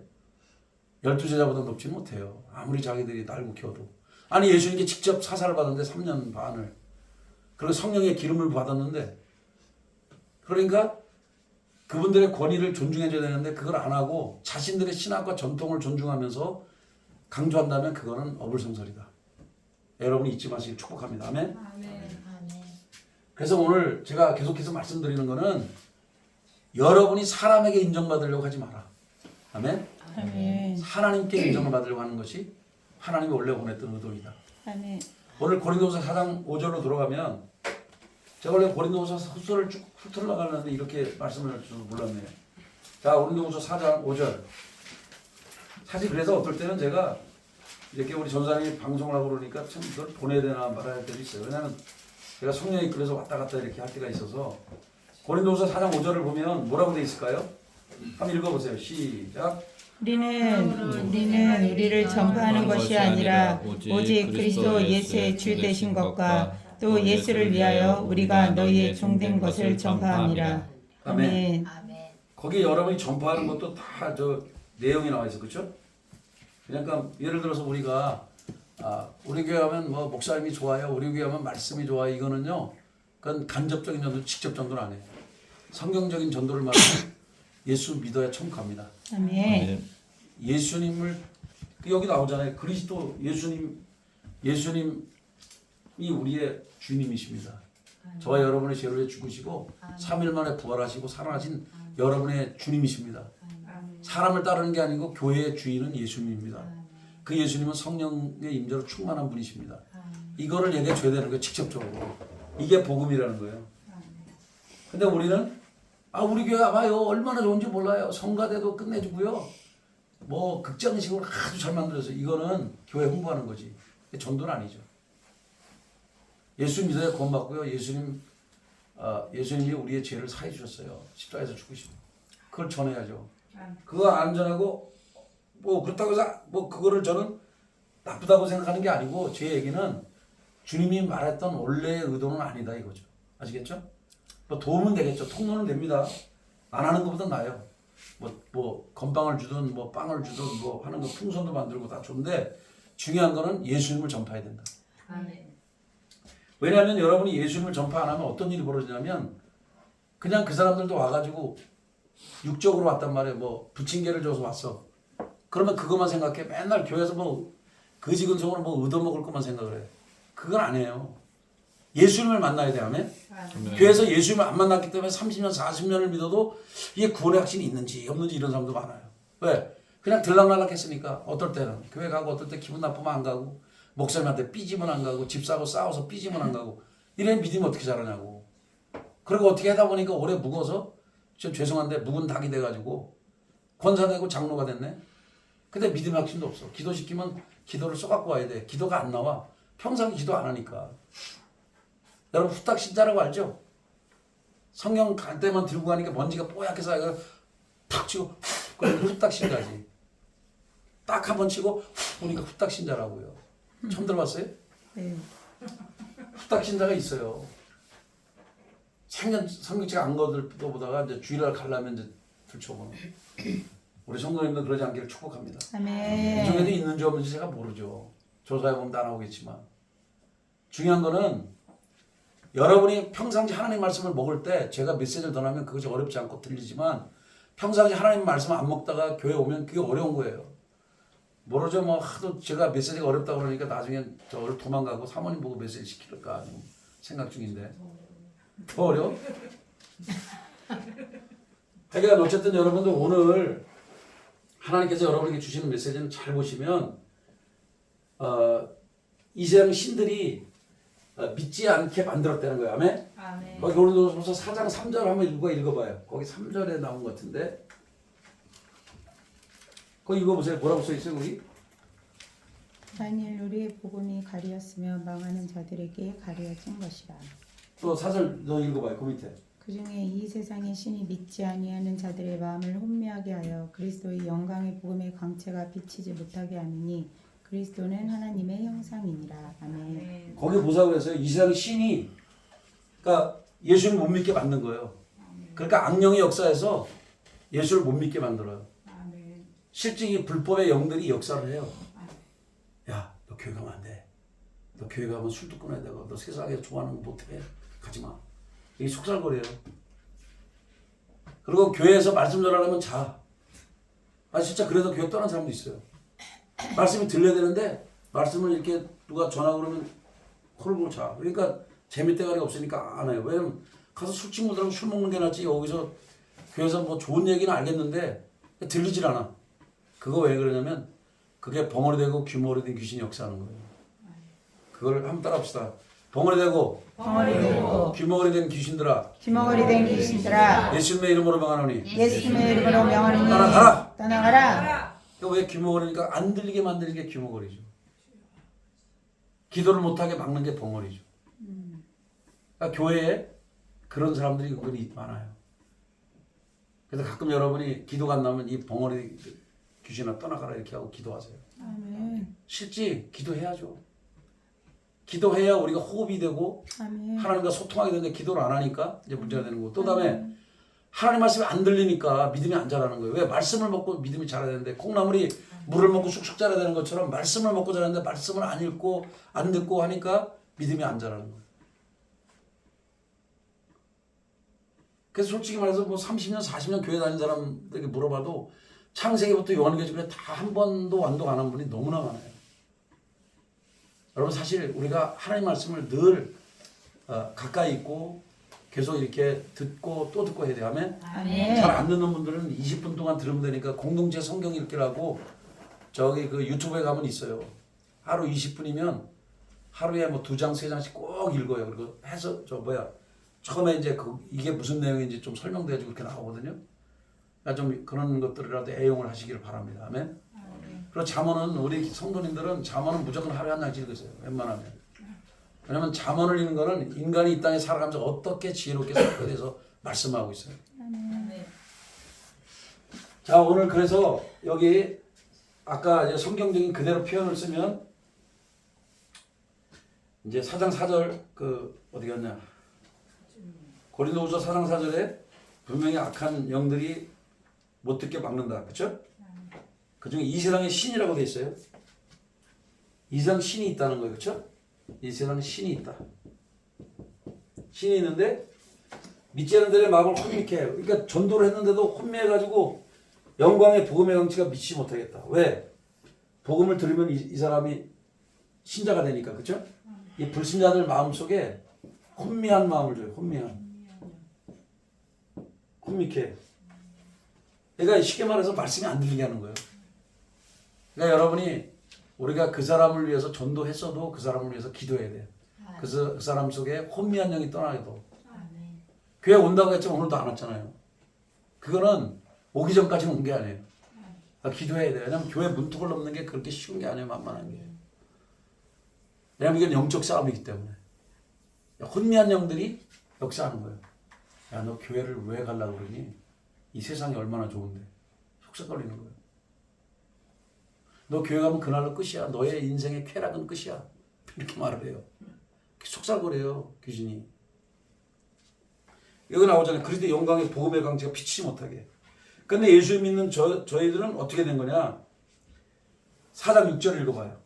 12제자보다 높지는 못해요. 아무리 자기들이 날고 키워도. 아니 예수님께 직접 사살을 받았는데 3년 반을. 그리고 성령의 기름을 받았는데 그러니까 그분들의 권위를 존중해줘야 되는데 그걸 안 하고 자신들의 신학과 전통을 존중하면서 강조한다면 그거는 어불성설이다. 여러분이 잊지 마시길 축복합니다. 아멘. 그래서 오늘 제가 계속해서 말씀드리는 거는 여러분이 사람에게 인정받으려고 하지 마라. 아멘. 아멘. 하나님께 인정을 받으려고 하는 것이 하나님이 원래 보냈던 의도이다. 아멘. 오늘 고린도후서 4장 5절로 들어가면 제가 원래 고린도후서 후서를 쭉 훑어나가는데 이렇게 말씀을 할 줄은 몰랐네요. 자, 고린도후서 4장 5절. 사실 그래서 어떨 때는 제가 이렇게 우리 전사님이 방송을 하고 그러니까 참 이걸 보내야 되나 말아야 될 때도 있어요. 왜냐하면 제가 성령이 그래서 왔다 갔다 이렇게 할 때가 있어서 고린도후서 4장 5절을 보면 뭐라고 돼 있을까요? 한번 읽어보세요. 시작. 우리는 우리를 전파하는 것이 아니라 오직 그리스도 예수의 주 되신 것과 또 예수를 위하여 우리가 너희의 종된 것을 전파함이라. 아멘. 거기 여러분이 전파하는 것도 다 저 내용이 나와 있어, 그렇죠? 그러니까 예를 들어서 우리가 우리 교회 하면 뭐 목사님이 좋아요, 우리 교회 하면 말씀이 좋아요. 이거는요, 그건 간접적인 전도, 직접 전도는 안 해요. 성경적인 전도를 말하면 예수 믿어야 천국 갑니다. 아멘. 예수님을 여기 나오잖아요. 그리스도 예수님이 우리의 주님이십니다. 저와 여러분의 죄를 위해 죽으시고 3일 만에 부활하시고 살아나신 여러분의 주님이십니다. 사람을 따르는 게 아니고 교회의 주인은 예수님입니다. 그 예수님은 성령의 임재로 충만한 분이십니다. 이거를 얘기해 줘야 되는 거예요. 직접적으로. 이게 복음이라는 거예요. 근데 우리는 우리 교회 봐요. 얼마나 좋은지 몰라요. 성가대도 끝내주고요. 뭐 극장식으로 아주 잘 만들어서 이거는 교회 홍보하는 거지. 전도는 아니죠. 예수 믿어야 구원받고요. 예수님이 우리의 죄를 사해 주셨어요. 십자가에서 죽으시고. 그걸 전해야죠. 그거 안 전하고 뭐 그렇다고 해서 뭐 그거를 저는 나쁘다고 생각하는 게 아니고 제 얘기는 주님이 말했던 원래의 의도는 아니다 이거죠. 아시겠죠? 뭐 도움은 되겠죠. 통로는 됩니다. 안 하는 것보다 나아요. 뭐 건빵을 주든 뭐 빵을 주든 뭐 하는 거 풍선도 만들고 다 좋은데 중요한 거는 예수님을 전파해야 된다. 아멘. 왜냐하면 여러분이 예수님을 전파 안 하면 어떤 일이 벌어지냐면 그냥 그 사람들도 와가지고 육적으로 왔단 말이에요. 뭐 부침개를 줘서 왔어. 그러면 그것만 생각해. 맨날 교회에서 뭐 거지근성으로 뭐 얻어먹을 것만 생각을 해. 그건 안 해요. 예수님을 만나야 돼. 아멘. 교회에서 예수님을 안 만났기 때문에 30년 40년을 믿어도 이게 구원의 확신이 있는지 없는지 이런 사람도 많아요. 왜? 그냥 들락날락 했으니까. 어떨 때는 교회 가고 어떨 때 기분 나쁘면 안 가고 목사님한테 삐지면 안 가고 집 사고 싸워서 삐지면 안 가고 이런 믿음이 어떻게 자라냐고. 그리고 어떻게 하다 보니까 오래 묵어서 좀 죄송한데 묵은 닭이 돼가지고 권사되고 장로가 됐네. 근데 믿음의 확신도 없어. 기도시키면 기도를 쏘갖고 와야 돼. 기도가 안 나와. 평생 기도 안 하니까. 여러분 후딱 신자라고 알죠? 성경 갈 때만 들고 가니까 먼지가 뽀얗게 쌓여서 탁 치고 그러면 후딱 신자지. 딱 한 번 치고 보니까 후딱 신자라고요. 처음 들어봤어요? 네. 후딱 신자가 있어요. 성경책 안 거들떠보다가 이제 주일날 가려면 이제 들춰보는. 우리 성도님도 그러지 않기를 축복합니다. 아멘. 이 중에도 있는지 없는지 제가 모르죠. 조사해보면 다 나오겠지만. 중요한 거는 여러분이 평상시 하나님 말씀을 먹을 때 제가 메시지를 전하면 그것이 어렵지 않고 들리지만 평상시 하나님 말씀 안 먹다가 교회 오면 그게 어려운 거예요. 모르죠. 뭐 하도 제가 메시지가 어렵다 그러니까 나중에 저를 도망가고 사모님 보고 메시지 시킬까 생각 중인데 더 어려워? 그러니까 어쨌든 여러분들 오늘 하나님께서 여러분에게 주시는 메시지는 잘 보시면 이 세상 신들이 믿지 않게 만들었다는 거예요. 아멘? 아멘. 거기 고린도후서 4장 3절 한번 읽어봐요. 거기 3절에 나온 것 같은데 거기 읽어보세요. 뭐라고 써있어요 거기? 만일 우리의 복음이 가리었으며 망하는 자들에게 가려진 것이라. 또 4절 너 읽어봐요. 그 밑에. 그중에 이 세상의 신이 믿지 아니하는 자들의 마음을 혼미하게 하여 그리스도의 영광의 복음의 광채가 비치지 못하게 하느니 그리스도는 하나님의 형상이니라. 아멘. 거기 보자고 해서요. 이 세상 신이 그러니까 예수를 못 믿게 만든 거예요. 그러니까 악령의 역사에서 예수를 못 믿게 만들어요. 아멘. 실제 이 불법의 영들이 역사를 해요. 야, 너 교회 가면 안 돼. 너 교회 가면 술도 끊어야 되고 너 세상에 좋아하는 거 못해. 가지 마. 이게 속살거려요. 그리고 교회에서 말씀 전하려면 자. 아 진짜 그래서 교회 떠난 사람도 있어요. 말씀이 들려야 되는데 말씀을 이렇게 누가 전하고 그러면 코를 골고 자. 그러니까 재미대가리가 없으니까 안 해요. 왜냐면 가서 술 친구들하고 술 먹는 게 낫지 여기서 교회에서 뭐 좋은 얘기는 알겠는데 들리질 않아. 그거 왜 그러냐면 그게 벙어리 되고 귀머리 된 귀신이 역사하는 거예요. 그걸 한번 따라합시다. 벙어리 되고 귀머리 된 귀신들아 귀머거리 된 귀신들아 예수님의 이름으로 명하노니 예수님의 이름으로 명하노니 떠나가라. 떠나가라. 왜 귀머거리니까 안 들리게 만드는 게 귀머거리죠. 기도를 못하게 막는 게 벙어리죠. 그러니까 교회에 그런 사람들이 은근히 많아요. 그래서 가끔 여러분이 기도가 안 나오면 이 벙어리 귀신아 떠나가라 이렇게 하고 기도하세요. 아멘. 실제 기도해야죠. 기도해야 우리가 호흡이 되고 아멘. 하나님과 소통하게 되는데 기도를 안 하니까 이제 문제가 되는 거고 또 다음에 하나님 말씀이 안 들리니까 믿음이 안 자라는 거예요. 왜? 말씀을 먹고 믿음이 자라야 되는데 콩나물이 물을 먹고 쑥쑥 자라야 되는 것처럼 말씀을 먹고 자라는데 말씀을 안 읽고 안 듣고 하니까 믿음이 안 자라는 거예요. 그래서 솔직히 말해서 뭐 30년 40년 교회 다닌 사람들에게 물어봐도 창세기부터 요한계시록에 다 한 번도 완독 안 한 분이 너무나 많아요. 여러분 사실 우리가 하나님 말씀을 늘 가까이 있고 계속 이렇게 듣고 또 듣고 해야 돼요. 아멘? 아멘. 잘 안 듣는 분들은 20분 동안 들으면 되니까 공동체 성경 읽기라고 저기 그 유튜브에 가면 있어요. 하루 20분이면 하루에 뭐 2장 3장씩 꼭 읽어요. 그리고 해서 처음에 이제 이게 무슨 내용인지 좀 설명돼가지고 이렇게 나오거든요. 그러니까 좀 그런 것들이라도 애용을 하시기를 바랍니다. 아멘. 그리고 잠언은 우리 성도님들은 잠언은 무조건 하루에 한 장씩 읽으세요. 웬만하면. 왜냐면 잠언을 읽는 거는 인간이 이 땅에 살아가면서 어떻게 지혜롭게 살까에 대해서 말씀하고 있어요. 자 오늘 그래서 여기 아까 이제 성경적인 그대로 표현을 쓰면 이제 4장 4절 그 어디 갔냐 고린도후서 4장 4절에 분명히 악한 영들이 못 듣게 막는다. 그렇죠? 그중에 이 세상에 신이라고 돼 있어요. 이 세상 신이 있다는 거예요. 그렇죠? 이 세상에 신이 있다. 신이 있는데 믿지 않는 자들의 마음을 혼미케 해요. 그러니까 전도를 했는데도 혼미해가지고 영광의 복음의 강치가 미치지 못하겠다. 왜? 복음을 들으면 이 사람이 신자가 되니까. 그렇죠? 이 불신자들 마음속에 혼미한 마음을 줘요. 혼미케. 그러니까 쉽게 말해서 말씀이 안 들리게 하는 거예요. 그러니까 여러분이 우리가 그 사람을 위해서 전도했어도 그 사람을 위해서 기도해야 돼요. 그래서 그 사람 속에 혼미한 영이 떠나게도. 교회 온다고 했지만 오늘도 안 왔잖아요. 그거는 오기 전까지는 온 게 아니에요. 그러니까 기도해야 돼요. 왜냐하면 교회 문턱을 넘는 게 그렇게 쉬운 게 아니에요. 만만한 게. 왜냐하면 이건 영적 싸움이기 때문에. 혼미한 영들이 역사하는 거예요. 야, 너 교회를 왜 가려고 그러니? 이 세상이 얼마나 좋은데. 속삭거리는 거예요. 너 교회 가면 그날로 끝이야. 너의 인생의 쾌락은 끝이야. 이렇게 말을 해요. 속삭거려요. 귀신이. 여기 나오잖아요. 그리스도 영광의 복음의 강제가 비치지 못하게. 근데 예수 믿는 저희들은 어떻게 된 거냐? 4장 6절 읽어봐요.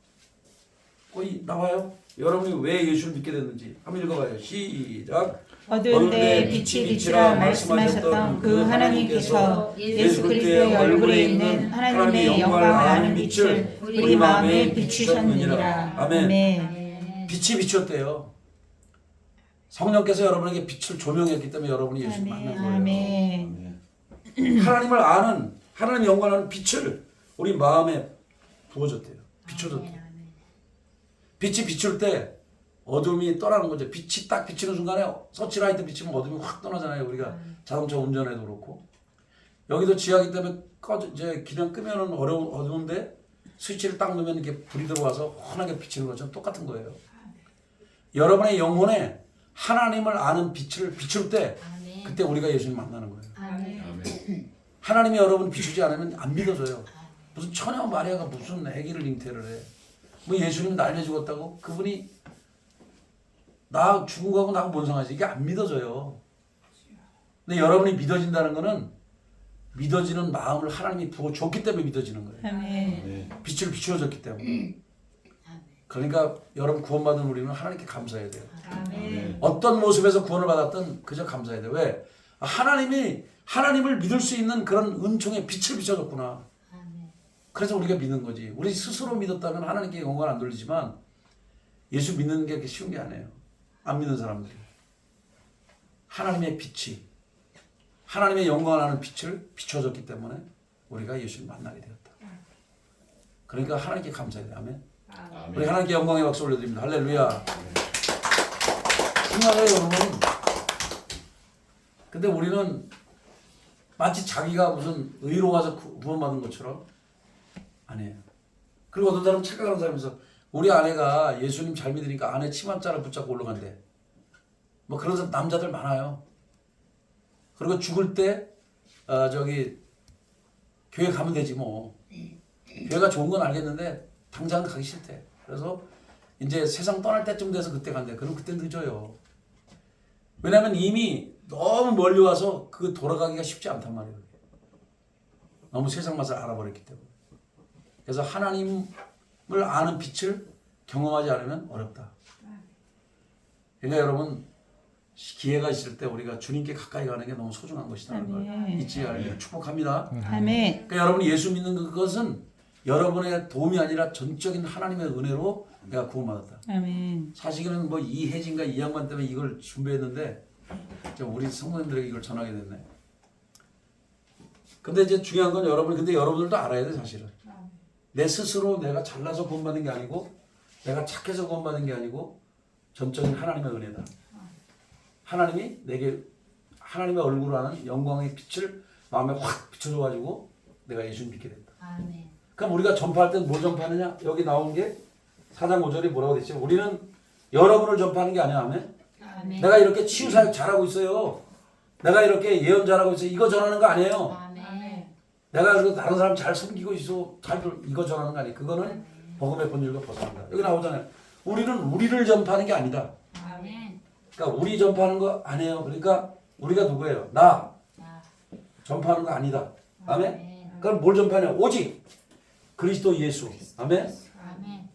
거기 나와요. 여러분이 왜 예수를 믿게 됐는지 한번 읽어봐요. 시작. 어두운 데 빛이 비치라 말씀하셨던 그 하나님께서 예수 그리스도의 얼굴에 있는 하나님의 영광을 아는 빛을 우리 마음에 비추셨느니라. 아멘. 빛이 비쳤대요. 성령께서 여러분에게 빛을 조명했기 때문에 여러분이 예수를 만난 거예요. 아멘. 하나님을 아는 하나님 영광을 아는 빛을 우리 마음에 부어줬대요. 비춰줬대요. 빛이 비출 때 어둠이 떠나는 거죠. 빛이 딱 비치는 순간에 서치라이트 비치면 어둠이 확 떠나잖아요. 우리가 자동차 운전해도 그렇고. 여기도 지하기 때문에 이제 그냥 끄면은 어두운데 스위치를 딱 누르면 이렇게 불이 들어와서 환하게 비치는 것처럼 똑같은 거예요. 여러분의 영혼에 하나님을 아는 빛을 비출 때 그때 우리가 예수님 만나는 거예요. 하나님이 여러분 비추지 않으면 안 믿어져요. 무슨 처녀 마리아가 무슨 아기를 잉태를 해. 뭐 예수님 날려 죽었다고? 그분이 나 죽은 거하고 나하고 뭔 상관이지? 이게 안 믿어져요. 근데 여러분이 믿어진다는 거는 믿어지는 마음을 하나님이 부어줬기 때문에 믿어지는 거예요. 아멘. 빛을 비추어줬기 때문에. 그러니까 여러분 구원받은 우리는 하나님께 감사해야 돼요. 아멘. 어떤 모습에서 구원을 받았든 그저 감사해야 돼요. 왜? 하나님을 믿을 수 있는 그런 은총의 빛을 비춰줬구나. 그래서 우리가 믿는 거지. 우리 스스로 믿었다면 하나님께 영광을 안 돌리지만 예수 믿는 게 그렇게 쉬운 게 아니에요. 안 믿는 사람들이. 하나님의 빛이, 하나님의 영광을 하는 빛을 비춰줬기 때문에 우리가 예수를 만나게 되었다. 그러니까 하나님께 감사해야 돼요. 아멘. 우리 하나님께 영광의 박수 올려드립니다. 할렐루야. 정말요 여러분. 근데 우리는 마치 자기가 무슨 의로 와서 구원받은 것처럼 아니에요. 그리고 어떤 사람은 착각하는 사람이 있어. 우리 아내가 예수님 잘 믿으니까 아내 치맛자를 붙잡고 올라간대. 뭐 그런 남자들 많아요. 그리고 죽을 때 교회 가면 되지 뭐. 교회가 좋은 건 알겠는데 당장 가기 싫대. 그래서 이제 세상 떠날 때쯤 돼서 그때 간대. 그럼 그때 늦어요. 왜냐하면 이미 너무 멀리 와서 그 돌아가기가 쉽지 않단 말이에요. 너무 세상 맛을 알아버렸기 때문에. 그래서 하나님을 아는 빛을 경험하지 않으면 어렵다. 그러니까 여러분 기회가 있을 때 우리가 주님께 가까이 가는 게 너무 소중한 것이라는 걸 잊지 말고 축복합니다. 아멘. 그러니까 여러분이 예수 믿는 그것은 여러분의 도움이 아니라 전적인 하나님의 은혜로 내가 구원받았다. 아멘. 사실은 뭐 이혜진과 이 양반 때문에 이걸 준비했는데 우리 성도님들에게 이걸 전하게 됐네. 근데 이제 중요한 건 근데 여러분들도 알아야 돼 사실은. 내 스스로 내가 잘나서 구원받는 게 아니고 내가 착해서 구원받는 게 아니고 전적인 하나님의 은혜다. 하나님이 내게 하나님의 얼굴을 아는 영광의 빛을 마음에 확 비춰줘가지고 내가 예수를 믿게 된다. 아멘. 그럼 우리가 전파할 때는 뭘 전파하느냐? 여기 나온 게 4장 5절이 뭐라고 됐죠? 우리는 여러분을 전파하는 게 아니야. 아멘? 아멘. 내가 이렇게 치유사역 잘하고 있어요. 내가 이렇게 예언 잘하고 있어요. 이거 전하는 거 아니에요. 아멘. 내가 그래도 다른 사람 잘 섬기고 있어. 이거 전하는 거 아니에요. 그거는 복음의 본질과 벗어난다. 여기 나오잖아요. 우리는 우리를 전파하는 게 아니다. 아멘. 그러니까 우리 전파하는 거 아니에요. 그러니까 우리가 누구예요? 나 전파하는 거 아니다. 아멘? 그럼 뭘 전파하냐? 오직 그리스도 예수. 아멘? 아멘.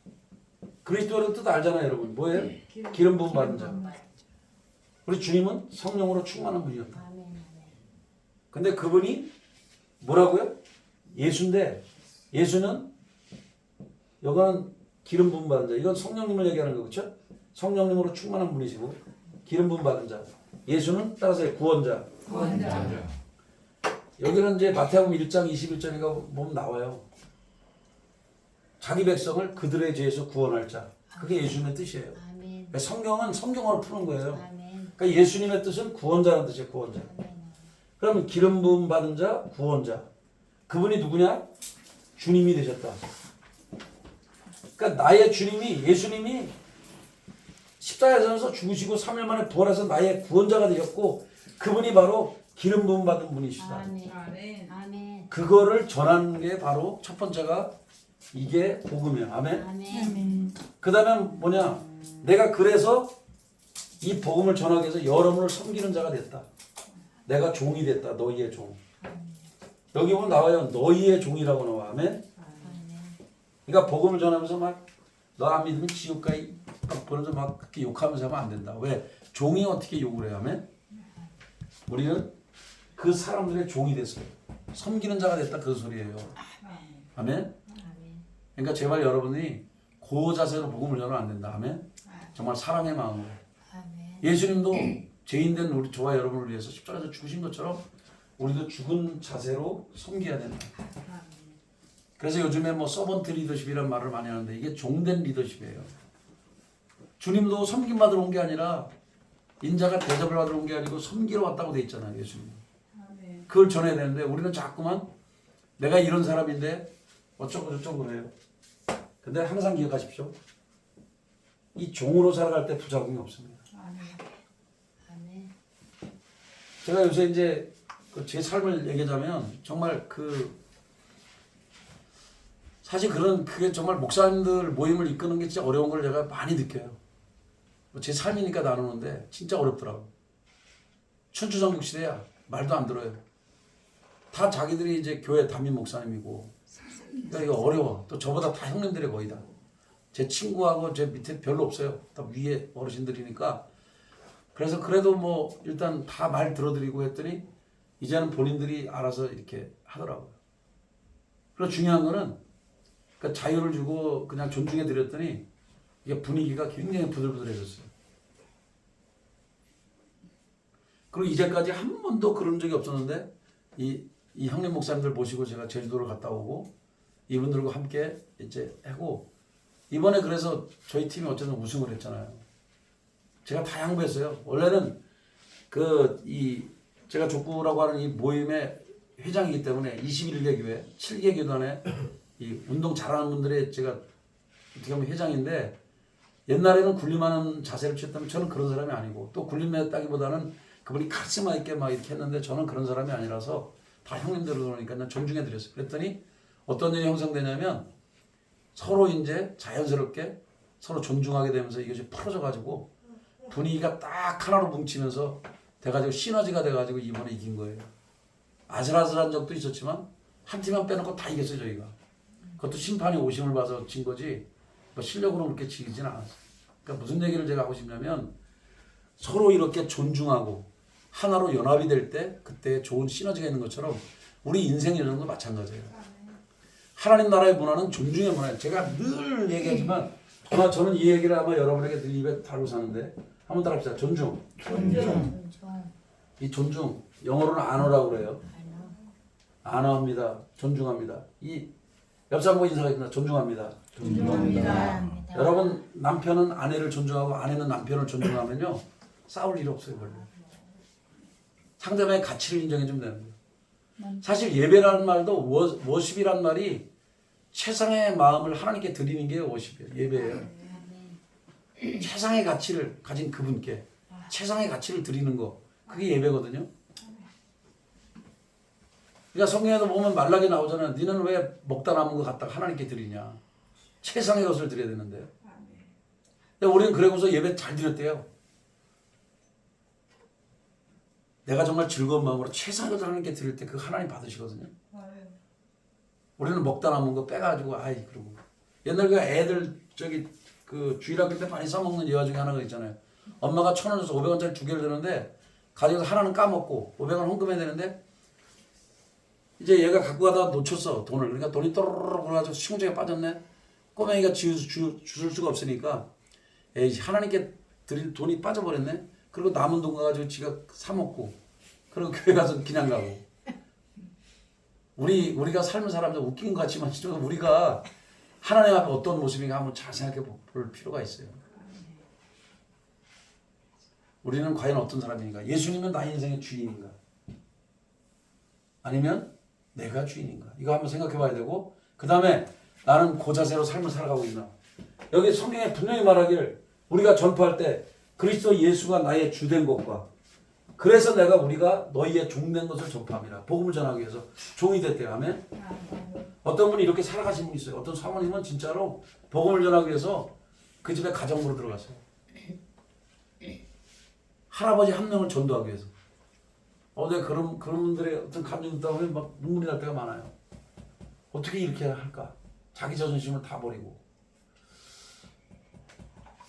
그리스도라는 뜻 알잖아요, 여러분. 뭐예요? 기름 부음 받은 자. 우리 주님은 성령으로 충만한 분이었다. 아멘. 근데 그분이 뭐라고요? 예수인데 예수는 이거는 기름 부음 받은 자. 이건 성령님을 얘기하는 거 그렇죠? 성령님으로 충만한 분이시고 기름 부음 받은 자. 예수는 따라서 구원자. 여기는 이제 마태복음 1장 21절인가 보면 나와요. 자기 백성을 그들의 죄에서 구원할 자. 그게 예수님의 뜻이에요. 아멘. 성경은 성경어로 푸는 거예요. 아멘. 그러니까 예수님의 뜻은 구원자라는 뜻이에요. 구원자. 그러면 기름 부음 받은 자, 구원자. 그분이 누구냐? 주님이 되셨다. 그러니까 나의 주님이 예수님이 십자가에서 죽으시고 3일 만에 부활해서 나의 구원자가 되셨고 그분이 바로 기름 부음 받은 분이시다. 아멘. 아멘. 그거를 전하는 게 바로 첫 번째가 이게 복음이야. 아멘. 아멘. 그다음에 뭐냐? 내가 그래서 이 복음을 전하기 위해서 여러분을 섬기는 자가 됐다. 내가 종이 됐다. 너희의 종. 여기 보면 나와요. 너희의 종이라고 나와. 아멘. 그러니까 복음을 전하면서 막 너 안 믿으면 지옥 가 막 보면서 막 그렇게 욕하면서 하면 안 된다. 왜? 종이 어떻게 욕을 해요? 아멘. 우리는 그 사람들의 종이 됐어요. 섬기는 자가 됐다. 그 소리예요. 아멘. 그러니까 제발 여러분이 그 자세로 복음을 전하면 안 된다. 아멘. 정말 사랑의 마음으로. 예수님도 죄인된 우리 저와 여러분을 위해서 십자가에서 죽으신 것처럼 우리도 죽은 자세로 섬겨야 된다. 그래서 요즘에 뭐 서번트 리더십이라는 말을 많이 하는데 이게 종된 리더십이에요. 주님도 섬김 받으러 온 게 아니라 인자가 대접을 받으러 온 게 아니고 섬기러 왔다고 돼 있잖아요. 예수님. 그걸 전해야 되는데 우리는 자꾸만 내가 이런 사람인데 어쩌고 저쩌고 그래요. 근데 항상 기억하십시오. 이 종으로 살아갈 때 부작용이 없습니다. 제가 요새 이제 제 삶을 얘기하자면 정말 사실 그게 정말 목사님들 모임을 이끄는 게 진짜 어려운 걸 제가 많이 느껴요. 제 삶이니까 나누는데 진짜 어렵더라고. 춘추전국 시대야 말도 안 들어요. 다 자기들이 이제 교회 담임 목사님이고, 그러니까 이거 어려워. 또 저보다 다 형님들이 거의 다. 제 친구하고 제 밑에 별로 없어요. 다 위에 어르신들이니까. 그래서 그래도 뭐 일단 다 말 들어드리고 했더니 이제는 본인들이 알아서 이렇게 하더라고요. 그리고 중요한 거는 그러니까 자유를 주고 그냥 존중해 드렸더니 이게 분위기가 굉장히 부들부들해졌어요. 그리고 이제까지 한 번도 그런 적이 없었는데 이 형님 목사님들 모시고 제가 제주도를 갔다 오고 이분들과 함께 이제 하고 이번에 그래서 저희 팀이 어쨌든 우승을 했잖아요. 제가 다 양보했어요. 원래는 제가 족구라고 하는 이 모임의 회장이기 때문에 21개 교회, 7개 교단에 이 운동 잘하는 분들의 제가 어떻게 보면 회장인데 옛날에는 군림하는 자세를 취했다면 저는 그런 사람이 아니고 또 군림했다기보다는 그분이 카리스마 있게 막 이렇게 했는데 저는 그런 사람이 아니라서 다 형님들 그러니까 난 존중해 드렸어요. 그랬더니 어떤 일이 형성되냐면 서로 이제 자연스럽게 서로 존중하게 되면서 이것이 풀어져 가지고 분위기가 딱 하나로 뭉치면서 돼가지고 시너지가 돼가지고 이번에 이긴 거예요. 아슬아슬한 적도 있었지만 한 팀만 빼놓고 다 이겼어요 저희가. 그것도 심판이 오심을 봐서 진 거지 뭐 실력으로 그렇게 지진 않았어요. 그러니까 무슨 얘기를 제가 하고 싶냐면 서로 이렇게 존중하고 하나로 연합이 될 때 그때 좋은 시너지가 있는 것처럼 우리 인생 여정도 마찬가지예요. 하나님 나라의 문화는 존중의 문화예요. 제가 늘 얘기하지만 아마 저는 이 얘기를 아마 여러분에게 늘 입에 달고 사는데 한번 따라합시다. 존중. 이 존중 영어로는 아너라고 그래요. 아너합니다. 존중합니다. 이 옆 사람과 인사하겠습니다. 존중합니다. 여러분 남편은 아내를 존중하고 아내는 남편을 존중하면요 싸울 일 없어요 별로. 상대방의 가치를 인정해 주면 되는 거예요. 사실 예배라는 말도 워십이라는 말이 최상의 마음을 하나님께 드리는 게 워십이에요. 예배예요. 최상의 가치를 가진 그분께 최상의 가치를 드리는 거 그게 예배거든요. 그러니까 성경에도 보면 말라기 나오잖아요. 너는 왜 먹다 남은 거 갖다가 하나님께 드리냐. 최상의 것을 드려야 되는데. 근데 우리는 그러고서 예배 잘 드렸대요. 내가 정말 즐거운 마음으로 최상의 것을 하나님께 드릴 때 그 하나님 받으시거든요. 우리는 먹다 남은 거 빼가지고 아이 그러고 옛날 그 애들 저기 그 주일학교 때 많이 써먹는 예화 중에 하나가 있잖아요. 엄마가 1,000원 줘서 500원짜리 2개를 드는데 가져서 하나는 까먹고 500원 헌금해야 되는데 이제 얘가 갖고 가다가 놓쳤어 돈을. 그러니까 돈이 또르르 그래가지고 시궁창에 빠졌네. 꼬맹이가 주술 수가 없으니까 에이 하나님께 드릴 돈이 빠져버렸네. 그리고 남은 돈 가가지고 지가 사 먹고 그리고 교회 가서 그냥 가고. 우리가 삶을 살면서 웃긴 것 같지만 진짜 우리가 하나님 앞에 어떤 모습인가 한번 잘 생각해 볼 필요가 있어요. 우리는 과연 어떤 사람인가? 예수님은 나의 인생의 주인인가? 아니면 내가 주인인가? 이거 한번 생각해 봐야 되고 그 다음에 나는 그 자세로 삶을 살아가고 있나? 여기 성경에 분명히 말하기를 우리가 전파할 때 그리스도 예수가 나의 주된 것과 그래서 우리가 너희의 종된 것을 전파함이라. 복음을 전하기 위해서 종이 됐대요. 아멘. 어떤 분이 이렇게 살아가신 분이 있어요. 어떤 사모님은 진짜로 복음을 전하기 위해서 그 집에 가정부로 들어갔어요. 할아버지 한 명을 전도하기 위해서. 내가 그런 분들의 어떤 감정 듣다 보면 막 눈물이 날 때가 많아요. 어떻게 이렇게 할까? 자기 자존심을 다 버리고.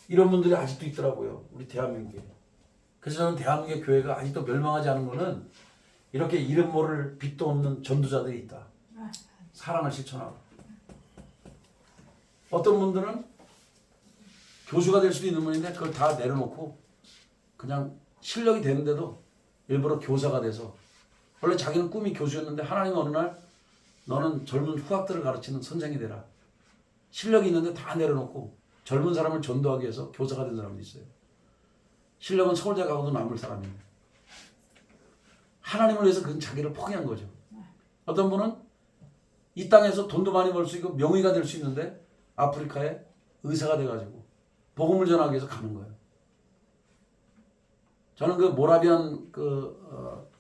이런 분들이 아직도 있더라고요. 우리 대한민국에. 그래서 저는 대한민국의 교회가 아직도 멸망하지 않은 거는 이렇게 이름 모를 빛도 없는 전도자들이 있다. 사랑을 실천하고. 어떤 분들은 교수가 될 수도 있는 분인데 그걸 다 내려놓고 그냥 실력이 되는데도 일부러 교사가 돼서 원래 자기는 꿈이 교수였는데 하나님 어느 날 너는 젊은 후학들을 가르치는 선생이 되라. 실력이 있는데 다 내려놓고 젊은 사람을 전도하기 위해서 교사가 된 사람도 있어요. 실력은 서울대 가고도 남을 사람입니다. 하나님을 위해서 그건 자기를 포기한 거죠. 어떤 분은 이 땅에서 돈도 많이 벌 수 있고 명의가 될 수 있는데 아프리카에 의사가 돼가지고 복음을 전하기 위해서 가는 거예요. 저는 그 모라비안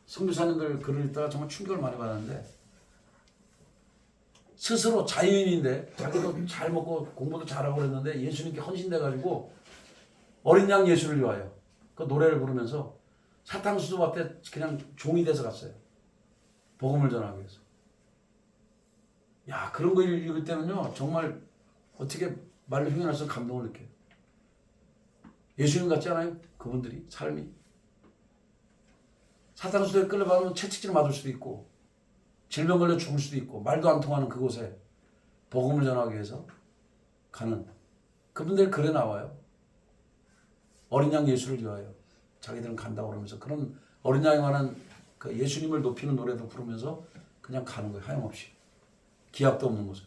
선교사님들 글을 읽다가 정말 충격을 많이 받았는데 스스로 자유인인데 자기도 잘 먹고 공부도 잘하고 그랬는데 예수님께 헌신돼가지고 어린 양 예수를 위하여 그 노래를 부르면서 사탕수수 앞에 그냥 종이 돼서 갔어요. 복음을 전하기 위해서. 야, 그런 거 읽을 때는요, 정말 어떻게 말로 표현할 수 없는 감동을 느껴요. 예수님 같지 않아요? 그분들이 삶이. 사탄 수도에 끌려가면 채찍질 맞을 수도 있고 질병 걸려 죽을 수도 있고 말도 안 통하는 그곳에 복음을 전하기 위해서 가는 그분들이 글에 나와요. 어린 양 예수를 위하여 자기들은 간다고 그러면서 그런 어린 양에 관한 그 예수님을 높이는 노래도 부르면서 그냥 가는 거예요. 하염없이. 기약도 없는 곳에.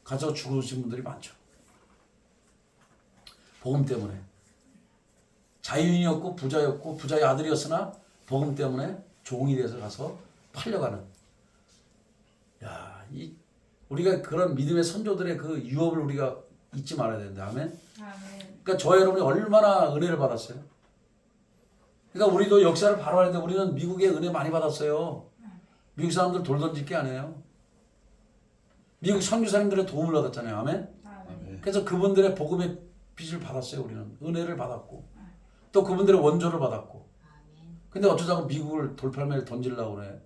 가서 죽으신 분들이 많죠. 복음 때문에. 자유인이었고 부자였고 부자의 아들이었으나 복음 때문에 종이 돼서 가서 팔려가는. 야, 우리가 그런 믿음의 선조들의 그 유업을 우리가 잊지 말아야 되는데, 아멘. 그러니까 저 여러분이 얼마나 은혜를 받았어요. 그러니까 우리도 역사를 바로 하는데 우리는 미국의 은혜 많이 받았어요. 미국 사람들 돌 던질 게 아니에요. 미국 선교사님들의 도움을 받았잖아요, 아멘. 그래서 그분들의 복음의 빚을 받았어요. 우리는 은혜를 받았고 또 그분들의 원조를 받았고. 근데 어쩌자고 미국을 돌팔매를 던지려고 그래.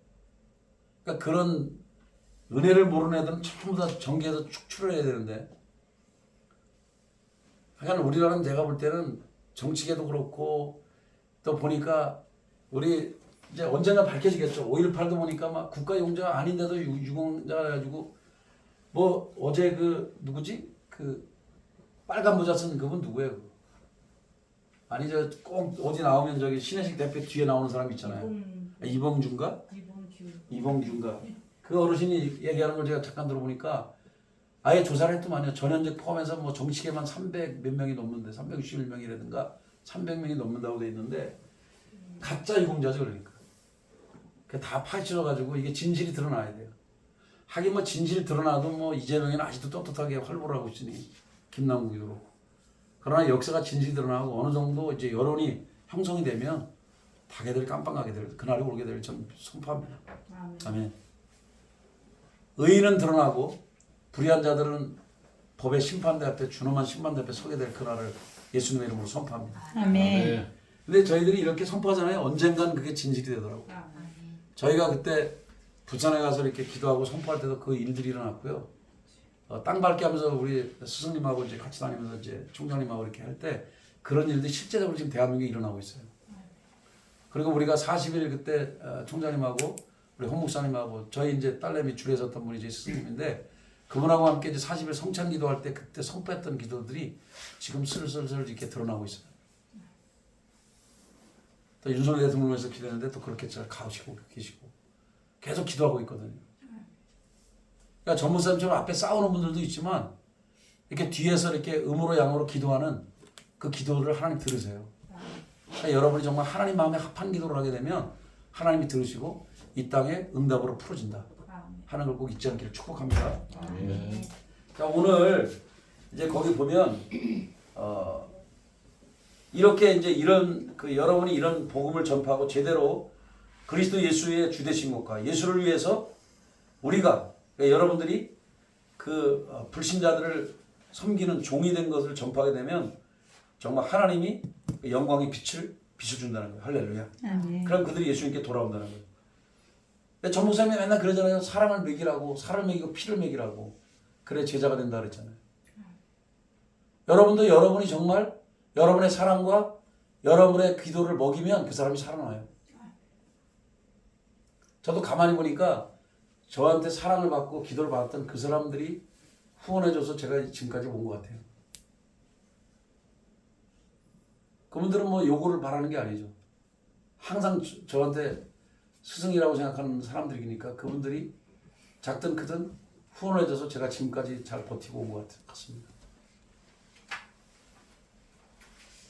그러니까 그런 은혜를 모르는 애들은 전부 다 전기에서 축출을 해야 되는데, 그러니까 우리나라는 내가 볼 때는 정치계도 그렇고 또 보니까 우리 이제 언젠가 밝혀지겠죠. 5.18도 보니까 막 국가용자가 아닌데도 유공자가 해가지고 뭐 어제 그 누구지? 그 빨간 모자 쓴 그분 누구예요? 아니 저 꼭 어디 나오면 저기 신혜식 대표 뒤에 나오는 사람 있잖아요. 이봉준가? 이봉준가? 그 어르신이 얘기하는 걸 제가 잠깐 들어보니까 아예 조사를 했더만요. 전현직 포함해서 뭐 정치계만 300 몇 명이 넘는데 361명이라든가 300명이 넘는다고 돼 있는데 가짜 유공자죠. 그러니까 다 파헤쳐가지고 이게 진실이 드러나야 돼요. 하긴 뭐 진실이 드러나도 뭐 이재명이는 아직도 떳떳하게 활보를 하고 있으니 김남국이도 그렇고. 그러나 역사가 진실이 드러나고 어느 정도 이제 여론이 형성이 되면 다 걔들이 깜빵하게 될 그날이 오게 될 전 선포합니다. 아멘. 의인은 드러나고 불의한 자들은 법의 심판대 앞에 준엄한 심판대 앞에 서게 될 그날을 예수님의 이름으로 선포합니다. 아멘. 근데 저희들이 이렇게 선포하잖아요. 언젠간 그게 진실이 되더라고요. 저희가 그때 부산에 가서 이렇게 기도하고 선포할 때도 그 일들이 일어났고요. 땅 밟게 하면서 우리 스승님하고 이제 같이 다니면서 이제 총장님하고 이렇게 할 때 그런 일들이 실제적으로 지금 대한민국에 일어나고 있어요. 그리고 우리가 40일 그때 총장님하고 우리 홍 목사님하고 저희 이제 딸내미 줄에 섰던 분이 제 스승님인데 그분하고 함께 이제 40일 성찬 기도할 때 그때 선포했던 기도들이 지금 슬슬 이렇게 드러나고 있어요. 또 윤석열 대통령에서 기도했는데 또 그렇게 잘 가시고 계시고 계속 기도하고 있거든요. 그러니까 전무사님처럼 앞에 싸우는 분들도 있지만 이렇게 뒤에서 이렇게 음으로 양으로 기도하는 그 기도를 하나님 들으세요. 그러니까 여러분이 정말 하나님 마음에 합한 기도를 하게 되면 하나님이 들으시고 이 땅에 응답으로 풀어진다 하는 걸 꼭 잊지 않기를 축복합니다. 자, 오늘 이제 거기 보면 이렇게 이제 이런 그 여러분이 이런 복음을 전파하고 제대로 그리스도 예수의 주되신 것과 예수를 위해서 우리가 그러니까 여러분들이 그 불신자들을 섬기는 종이 된 것을 전파하게 되면 정말 하나님이 영광의 빛을 비춰준다는 거예요. 할렐루야. 아멘. 그럼 그들이 예수님께 돌아온다는 거예요. 근데 전 목사님이 맨날 그러잖아요. 사랑을 먹이라고, 살을 먹이고 피를 먹이라고. 그래 제자가 된다 그랬잖아요. 여러분도 여러분이 정말 여러분의 사랑과 여러분의 기도를 먹이면 그 사람이 살아나요. 저도 가만히 보니까 저한테 사랑을 받고 기도를 받았던 그 사람들이 후원해줘서 제가 지금까지 온 것 같아요. 그분들은 뭐 요구를 바라는 게 아니죠. 항상 저한테 스승이라고 생각하는 사람들이니까 그분들이 작든 크든 후원해줘서 제가 지금까지 잘 버티고 온 것 같습니다.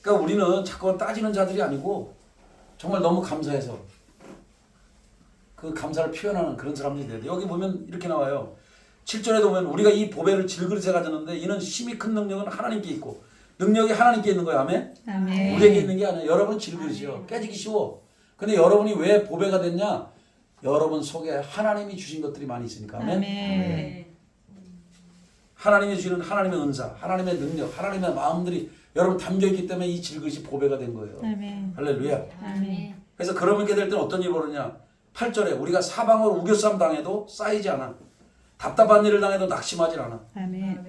그러니까 우리는 자꾸만 따지는 자들이 아니고 정말 너무 감사해서 그 감사를 표현하는 그런 사람들이 돼야 돼. 여기 보면 이렇게 나와요. 7절에도 보면 우리가 이 보배를 질그릇에 가졌는데 이는 힘이 큰 능력은 하나님께 있고 능력이 하나님께 있는 거예요. 아멘? 아멘. 우리에게 있는 게 아니에요. 여러분 질그릇이요. 깨지기 쉬워. 근데 여러분이 왜 보배가 됐냐? 여러분 속에 하나님이 주신 것들이 많이 있으니까. 아멘? 아멘. 하나님이 주시는 하나님의 은사, 하나님의 능력, 하나님의 마음들이 여러분 담겨있기 때문에 이 질그릇이 보배가 된 거예요. 아멘. 할렐루야. 아멘. 그래서 그러면 게 될 때는 어떤 일이 벌어지냐? 8절에 우리가 사방으로 우겨싸움 당해도 쌓이지 않아. 답답한 일을 당해도 낙심하지 않아. 아멘.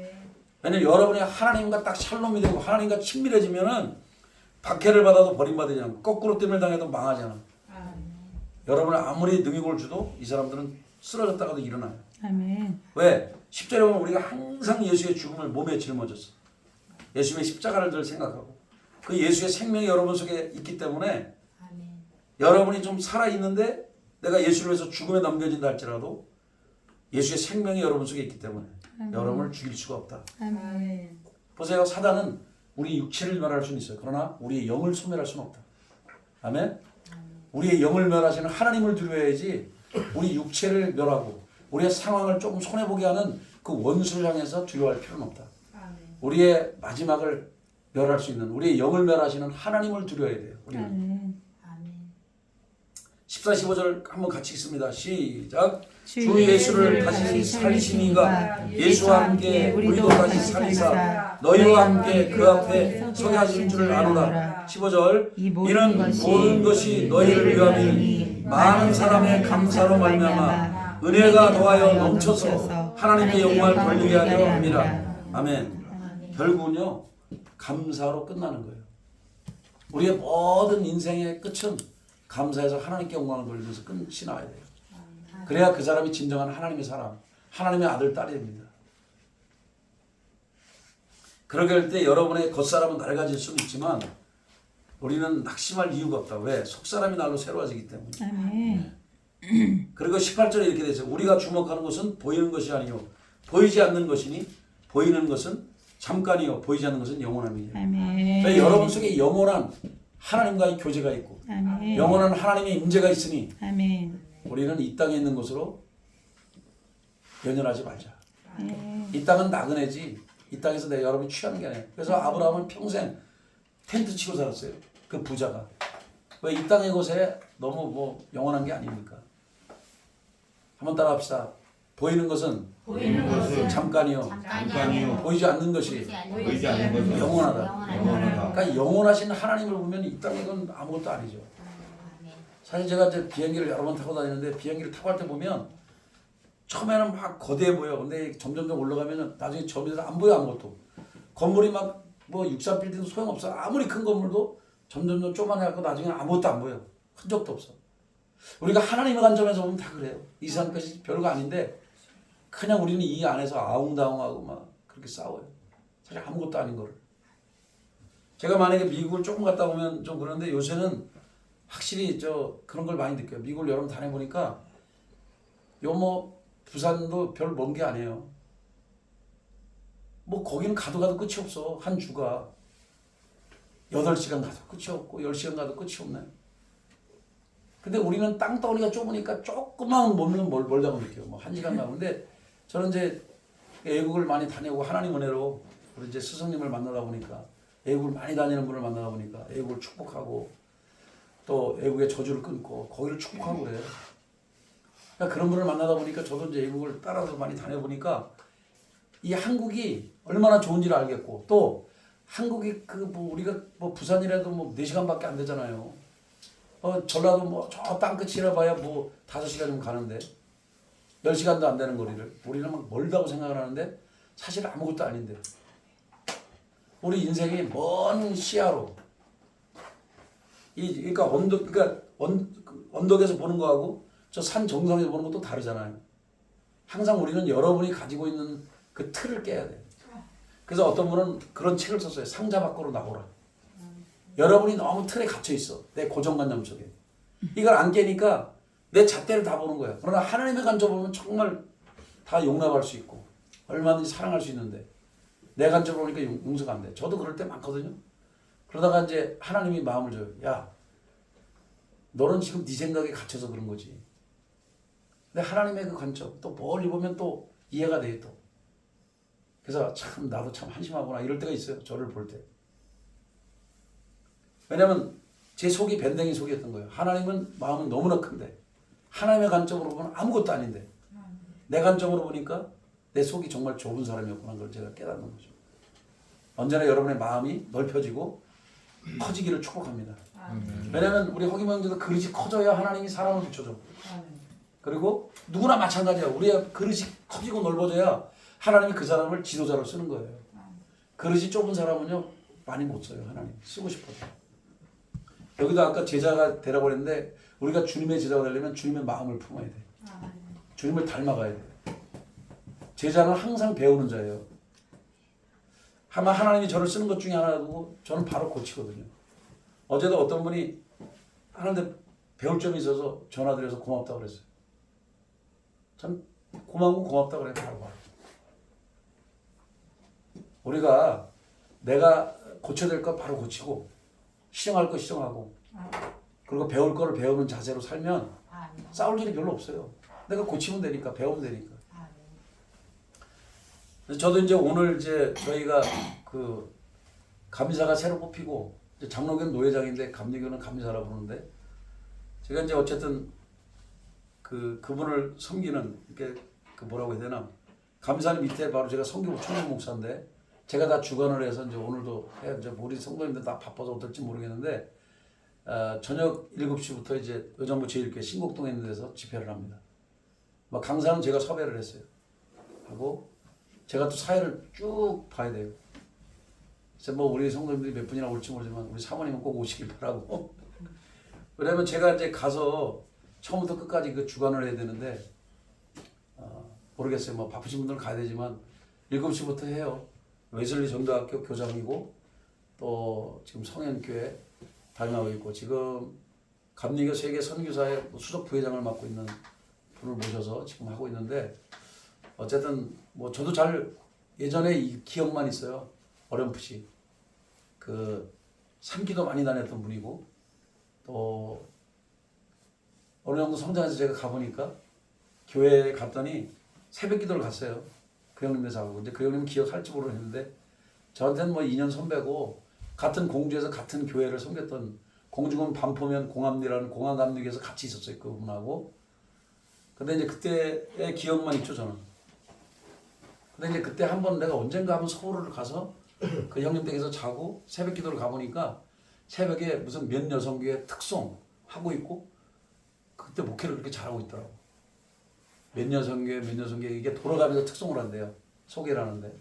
왜냐면 여러분이 하나님과 딱 샬롬이 되고 하나님과 친밀해지면은 박해를 받아도 버림받지 않고 거꾸로 뜸을 당해도 망하지 않아. 여러분 아무리 능력을 줘도 이 사람들은 쓰러졌다가도 일어나요. 아멘. 왜? 10절에 보면 우리가 항상 예수의 죽음을 몸에 짊어졌어. 예수의 십자가를 늘 생각하고 그 예수의 생명이 여러분 속에 있기 때문에 여러분이 좀 살아있는데 내가 예수를 위해서 죽음에 넘겨진다 할지라도 예수의 생명이 여러분 속에 있기 때문에 여러분을 죽일 수가 없다. 아멘. 보세요. 사단은 우리 육체를 멸할 수는 있어요. 그러나 우리의 영을 소멸할 수는 없다. 아멘. 우리의 영을 멸하시는 하나님을 두려워야지 우리 육체를 멸하고 우리의 상황을 조금 손해보게 하는 그 원수를 향해서 두려워할 필요는 없다. 우리의 마지막을 멸할 수 있는 우리의 영을 멸하시는 하나님을 두려워야 돼요. 우리는. 아멘. 14, 15절 한번 같이 읽습니다. 시작. 주 예수를 다시 살리시니가 예수와 함께 우리도 다시 살리사 너희와 함께 그 앞에 서게 하실 줄을 아노라. 15절 이는 모든 것이 너희를 위함이니 많은 사람의 감사로 말미암아 은혜가 더하여 넘쳐서 하나님의 영광을 돌리게 하려 합니다. 아멘. 결국은요 감사로 끝나는 거예요. 우리의 모든 인생의 끝은 감사해서 하나님께 영광을 돌리면서 끝이 나야 돼요. 그래야 그 사람이 진정한 하나님의 사람, 하나님의 아들, 딸이 됩니다. 그러게 할 때 여러분의 겉사람은 낡아질 수는 있지만 우리는 낙심할 이유가 없다. 왜? 속사람이 날로 새로워지기 때문에. 아멘. 그리고 18절에 이렇게 되죠. 우리가 주목하는 것은 보이는 것이 아니요 보이지 않는 것이니 보이는 것은 잠깐이요 보이지 않는 것은 영원함이에요. 아멘. 그러니까 여러분 속에 영원한 하나님과의 교제가 있고 아멘. 영원한 하나님의 임재가 있으니 아멘. 우리는 이 땅에 있는 것으로 연연하지 말자. 아멘. 이 땅은 나그네지 이 땅에서 내 여러분이 취하는 게 아니에요. 그래서 아브라함은 평생 텐트 치고 살았어요. 그 부자가. 왜 이 땅의 것에 너무 뭐 영원한 게 아닙니까? 한번 따라 합시다. 보이는 것은 잠깐이요. 보이지 않는 것이 보이지 않는 것은 영원하다. 그러니까 영원하신 하나님을 보면 이 땅의 건 아무것도 아니죠. 사실 제가 이제 비행기를 여러 번 타고 다니는데 비행기를 타고 갈 때 보면 처음에는 막 거대해 보여. 근데 점점점 올라가면 나중에 저 밑에서 안 보여 아무것도. 건물이 막 뭐 63 빌딩도 소용없어. 아무리 큰 건물도 점점점 쪼만해갖고 나중에 아무것도 안 보여. 흔적도 없어. 우리가 하나님의 관점에서 보면 다 그래요. 이 세상 것이 별거 아닌데 그냥 우리는 이 안에서 아웅다웅하고 막 그렇게 싸워요. 사실 아무것도 아닌 거를. 제가 만약에 미국을 조금 갔다 오면 좀 그런데 요새는 확실히 저 그런 걸 많이 느껴요. 미국을 여러 번 다녀보니까 요 뭐 부산도 별 먼 게 아니에요. 뭐 거기는 가도 끝이 없어. 한 주가 8시간 가도 끝이 없고 10시간 가도 끝이 없네. 근데 우리는 땅덩어리가 좁으니까 조금만 멀면 멀다고 느껴요. 뭐 1시간 가는데 저는 이제 외국을 많이 다니고 하나님 은혜로 우리 이제 스승님을 만나다 보니까 외국을 많이 다니는 분을 만나다 보니까 외국을 축복하고 또 외국의 저주를 끊고 거기를 축복하고 그래요. 그러니까 그런 분을 만나다 보니까 저도 이제 외국을 따라서 많이 다녀보니까 이 한국이 얼마나 좋은지를 알겠고 또 한국이 그 뭐 우리가 뭐 부산이라도 뭐 4시간밖에 안 되잖아요. 전라도 뭐 저 땅끝이라 봐야 뭐 5시간 좀 가는데 10시간도 안 되는 거리를 우리는 막 멀다고 생각을 하는데 사실 아무것도 아닌데 우리 인생이 먼 시야로 그러니까 언덕에서 보는 거하고 저 산 정상에서 보는 것도 다르잖아요. 항상 우리는 여러분이 가지고 있는 그 틀을 깨야 돼. 그래서 어떤 분은 그런 책을 썼어요. 상자 밖으로 나오라. 여러분이 너무 틀에 갇혀 있어. 내 고정관념 속에. 이걸 안 깨니까 내 잣대를 다 보는 거야. 그러나 하나님의 관점 보면 정말 다 용납할 수 있고 얼마든지 사랑할 수 있는데 내 관점 보니까 용서가 안 돼. 저도 그럴 때 많거든요. 그러다가 이제 하나님이 마음을 줘요. 야, 너는 지금 네 생각에 갇혀서 그런 거지. 근데 하나님의 그 관점 또 멀리 보면 또 이해가 돼 또. 그래서 참 나도 참 한심하구나 이럴 때가 있어요. 저를 볼 때. 왜냐면 제 속이 밴댕이 속이었던 거예요. 하나님은 마음은 너무나 큰데 하나님의 관점으로 보면 아무것도 아닌데 내 관점으로 보니까 내 속이 정말 좁은 사람이었구나 그걸 제가 깨닫는 거죠. 언제나 여러분의 마음이 넓혀지고 커지기를 축복합니다. 아멘. 왜냐하면 우리 허기명들도 그릇이 커져야 하나님이 사람을 붙여줘. 그리고 누구나 마찬가지야. 우리의 그릇이 커지고 넓어져야 하나님이 그 사람을 지도자로 쓰는 거예요. 그릇이 좁은 사람은요 많이 못 써요. 하나님 쓰고 싶어도. 여기도 아까 제자가 되라고 했는데 우리가 주님의 제자가 되려면 주님의 마음을 품어야 돼. 주님을 닮아가야 돼. 제자는 항상 배우는 자예요. 아마 하나님이 저를 쓰는 것 중에 하나고 저는 바로 고치거든요. 어제도 어떤 분이 하는데 배울 점이 있어서 전화드려서 고맙다고 그랬어요. 참 고마운 고맙다고 그래요. 바로. 우리가 내가 고쳐야 될 거 바로 고치고 시정할 거 시정하고 그리고 배울 거를 배우는 자세로 살면 싸울 일이 별로 없어요. 내가 고치면 되니까 배우면 되니까. 저도 이제 오늘 이제 저희가 그 감리사가 새로 뽑히고 이제 장로교는 노회장인데 감리교는 감리사라고 부르는데 제가 이제 어쨌든 그분을 섬기는 이렇게 그 뭐라고 해야 되나 감리사님 밑에 바로 제가 성교부 총무 목사인데 제가 다 주관을 해서 이제 오늘도 이제 우리 성도님들 다 바빠서 어떨지 모르겠는데 저녁 7시부터 이제 의정부 제1교회 신곡동에 있는 데서 집회를 합니다. 막 강사는 제가 섭외를 했어요. 하고 제가 또 사회를 쭉 봐야 돼요. 그래서 뭐 우리 성도님들이 몇 분이나 올지 모르지만 우리 사모님은 꼭 오시길 바라고. 왜냐면 제가 이제 가서 처음부터 끝까지 그 주관을 해야 되는데 모르겠어요. 뭐 바쁘신 분들은 가야 되지만 7시부터 해요. 웨슬리 전도학교 교장이고 또 지금 성현교회 다녀가고 있고 지금 감리교 세계 선교사의 수석 부회장을 맡고 있는 분을 모셔서 지금 하고 있는데 어쨌든 뭐 저도 잘 예전에 이 기억만 있어요. 어렴풋이 그 산기도 많이 다녔던 분이고 또 어느 정도 성장해서 제가 가보니까 교회에 갔더니 새벽 기도를 갔어요. 그 형님네 자고 근데 그 형님은 기억할지 모르겠는데 저한테는 뭐 2년 선배고 같은 공주에서 같은 교회를 섬겼던 공주군 반포면 공암리라는 공항감리교에서 같이 있었어요. 그분하고. 근데 이제 그때의 기억만 있죠 저는. 근데 이제 그때 한번 내가 언젠가 한번 서울을 가서 그 형님 댁에서 자고 새벽 기도를 가보니까 새벽에 무슨 몇 여성교회 특송 하고 있고 그때 목회를 그렇게 잘하고 있더라고. 몇 여성교회 이게 돌아가면서 특송을 한대요. 소개를 하는데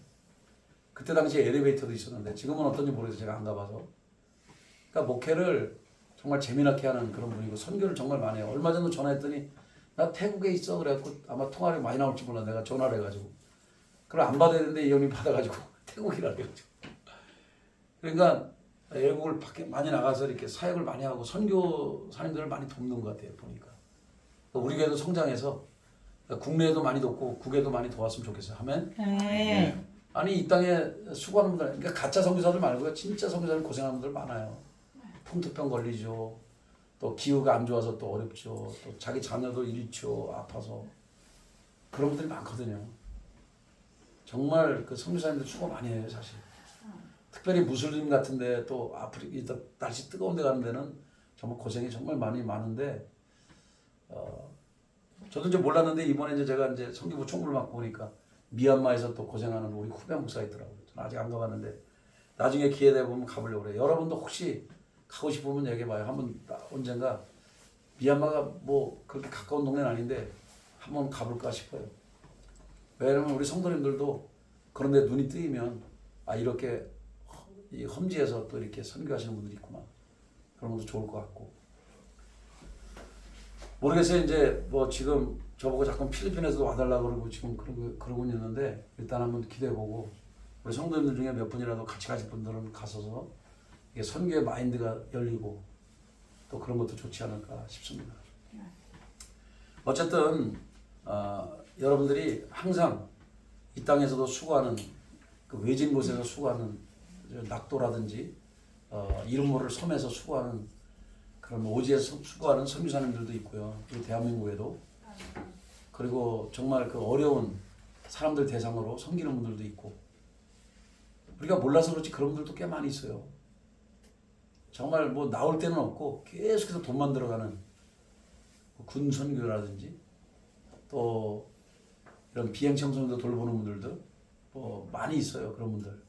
그때 당시에 엘리베이터도 있었는데 지금은 어떤지 모르겠어요. 제가 안 가봐서. 그러니까 목회를 정말 재미나게 하는 그런 분이고 선교를 정말 많이 해요. 얼마 전에 전화했더니 나 태국에 있어 그래갖고 아마 통화료 많이 나올지 몰라. 내가 전화를 해가지고 그걸 안 받아야 되는데 이 형님 받아가지고 태국이라 그래가지고 그러니까 외국을 밖에 많이 나가서 이렇게 사역을 많이 하고 선교사님들을 많이 돕는 것 같아요. 보니까 우리 교회도 성장해서 국내에도 많이 돕고 국외도 많이 도왔으면 좋겠어요. 하면 아니 이 땅에 수고하는 분들 그러니까 가짜 선교사들 말고요. 진짜 선교사들 고생하는 분들 많아요. 풍토병 걸리죠. 또 기후가 안 좋아서 또 어렵죠. 또 자기 자녀도 잃죠. 아파서 그런 분들이 많거든요. 정말 그 선교사님들 수고 많이 해요. 사실. 특별히 무슬림 같은데 또 아프리카 날씨 뜨거운 데 가는 데는 정말 고생이 정말 많은데 저도 이제 몰랐는데 이번에 이제 제가 이제 성교부 총무를 맡고 보니까 미얀마에서 또 고생하는 우리 후배 목사 있더라고요. 저는 아직 안 가봤는데 나중에 기회 되면 보면 가보려고 그래요. 여러분도 혹시 가고 싶으면 얘기해봐요. 한번 언젠가 미얀마가 뭐 그렇게 가까운 동네는 아닌데 한번 가볼까 싶어요. 왜냐면 우리 성도님들도 그런데 눈이 뜨이면 아 이렇게 이 험지에서 또 이렇게 선교하시는 분들이 있구나. 그런 것도 좋을 것 같고. 모르겠어요. 이제 뭐 지금 저보고 자꾸 필리핀에서도 와달라고 그러고 지금 그러고 있는데 일단 한번 기대해보고 우리 성도님들 중에 몇 분이라도 같이 가실 분들은 가서서 이게 선교의 마인드가 열리고 또 그런 것도 좋지 않을까 싶습니다. 어쨌든 여러분들이 항상 이 땅에서도 수고하는 그 외진 곳에서 수고하는 낙도라든지 이름 모를 섬에서 수고하는 그런 오지에서 수고하는 선교사님들도 있고요. 우리 대한민국에도 그리고 정말 그 어려운 사람들 대상으로 섬기는 분들도 있고 우리가 몰라서 그렇지 그런 분들도 꽤 많이 있어요. 정말 뭐 나올 때는 없고 계속해서 돈만 들어가는 군 선교라든지 또 이런 비행 청소년들 돌보는 분들도 뭐 많이 있어요. 그런 분들.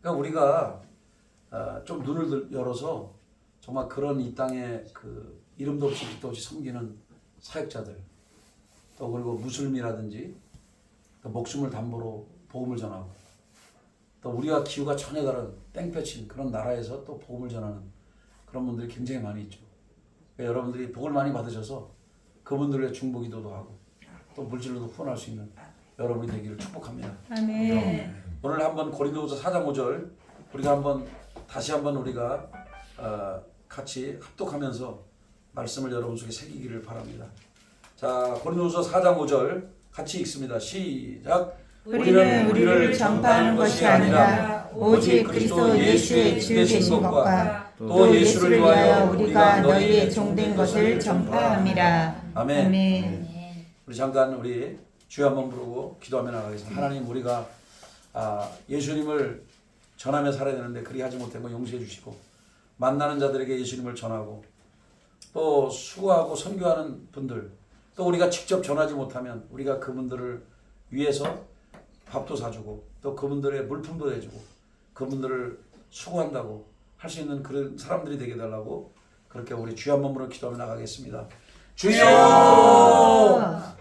그러니까 우리가 좀 눈을 열어서 정말 그런 이 땅에 그 이름도 없이 빛도 없이 섬기는 사역자들, 또 그리고 무슬림이라든지 또 목숨을 담보로 복음을 전하고, 또 우리와 기후가 전혀 다른 땡볕인 그런 나라에서 또 복음을 전하는 그런 분들이 굉장히 많이 있죠. 그러니까 여러분들이 복을 많이 받으셔서 그분들의 중보기도도 하고 또 물질로도 후원할 수 있는 여러분이 되기를 축복합니다. 아멘. 오늘 한번 고린도후서 4장 5절 우리가 한번 다시 한번 우리가 같이 합독하면서 말씀을 여러분 속에 새기기를 바랍니다. 자, 고린도후서 4장 5절 같이 읽습니다. 시작. 우리는 우리를 전파하는 것이 아니라 오직 그리스도 예수의 주 되신 것과 또 예수를 위하여 우리가 너희의 종된 것을 전파함이라. 아멘. 아멘. 우리 잠깐 우리 주여 한번 부르고 기도하며 나가겠습니다. 하나님, 우리가 예수님을 전하며 살아야 되는데 그리 하지 못한 거 용서해 주시고, 만나는 자들에게 예수님을 전하고 또 수고하고 선교하는 분들, 또 우리가 직접 전하지 못하면 우리가 그분들을 위해서 밥도 사주고 또 그분들의 물품도 해주고 그분들을 수고한다고 할 수 있는 그런 사람들이 되게 달라고 그렇게 우리 주여 한번 부르고 기도하며 나가겠습니다. 주여!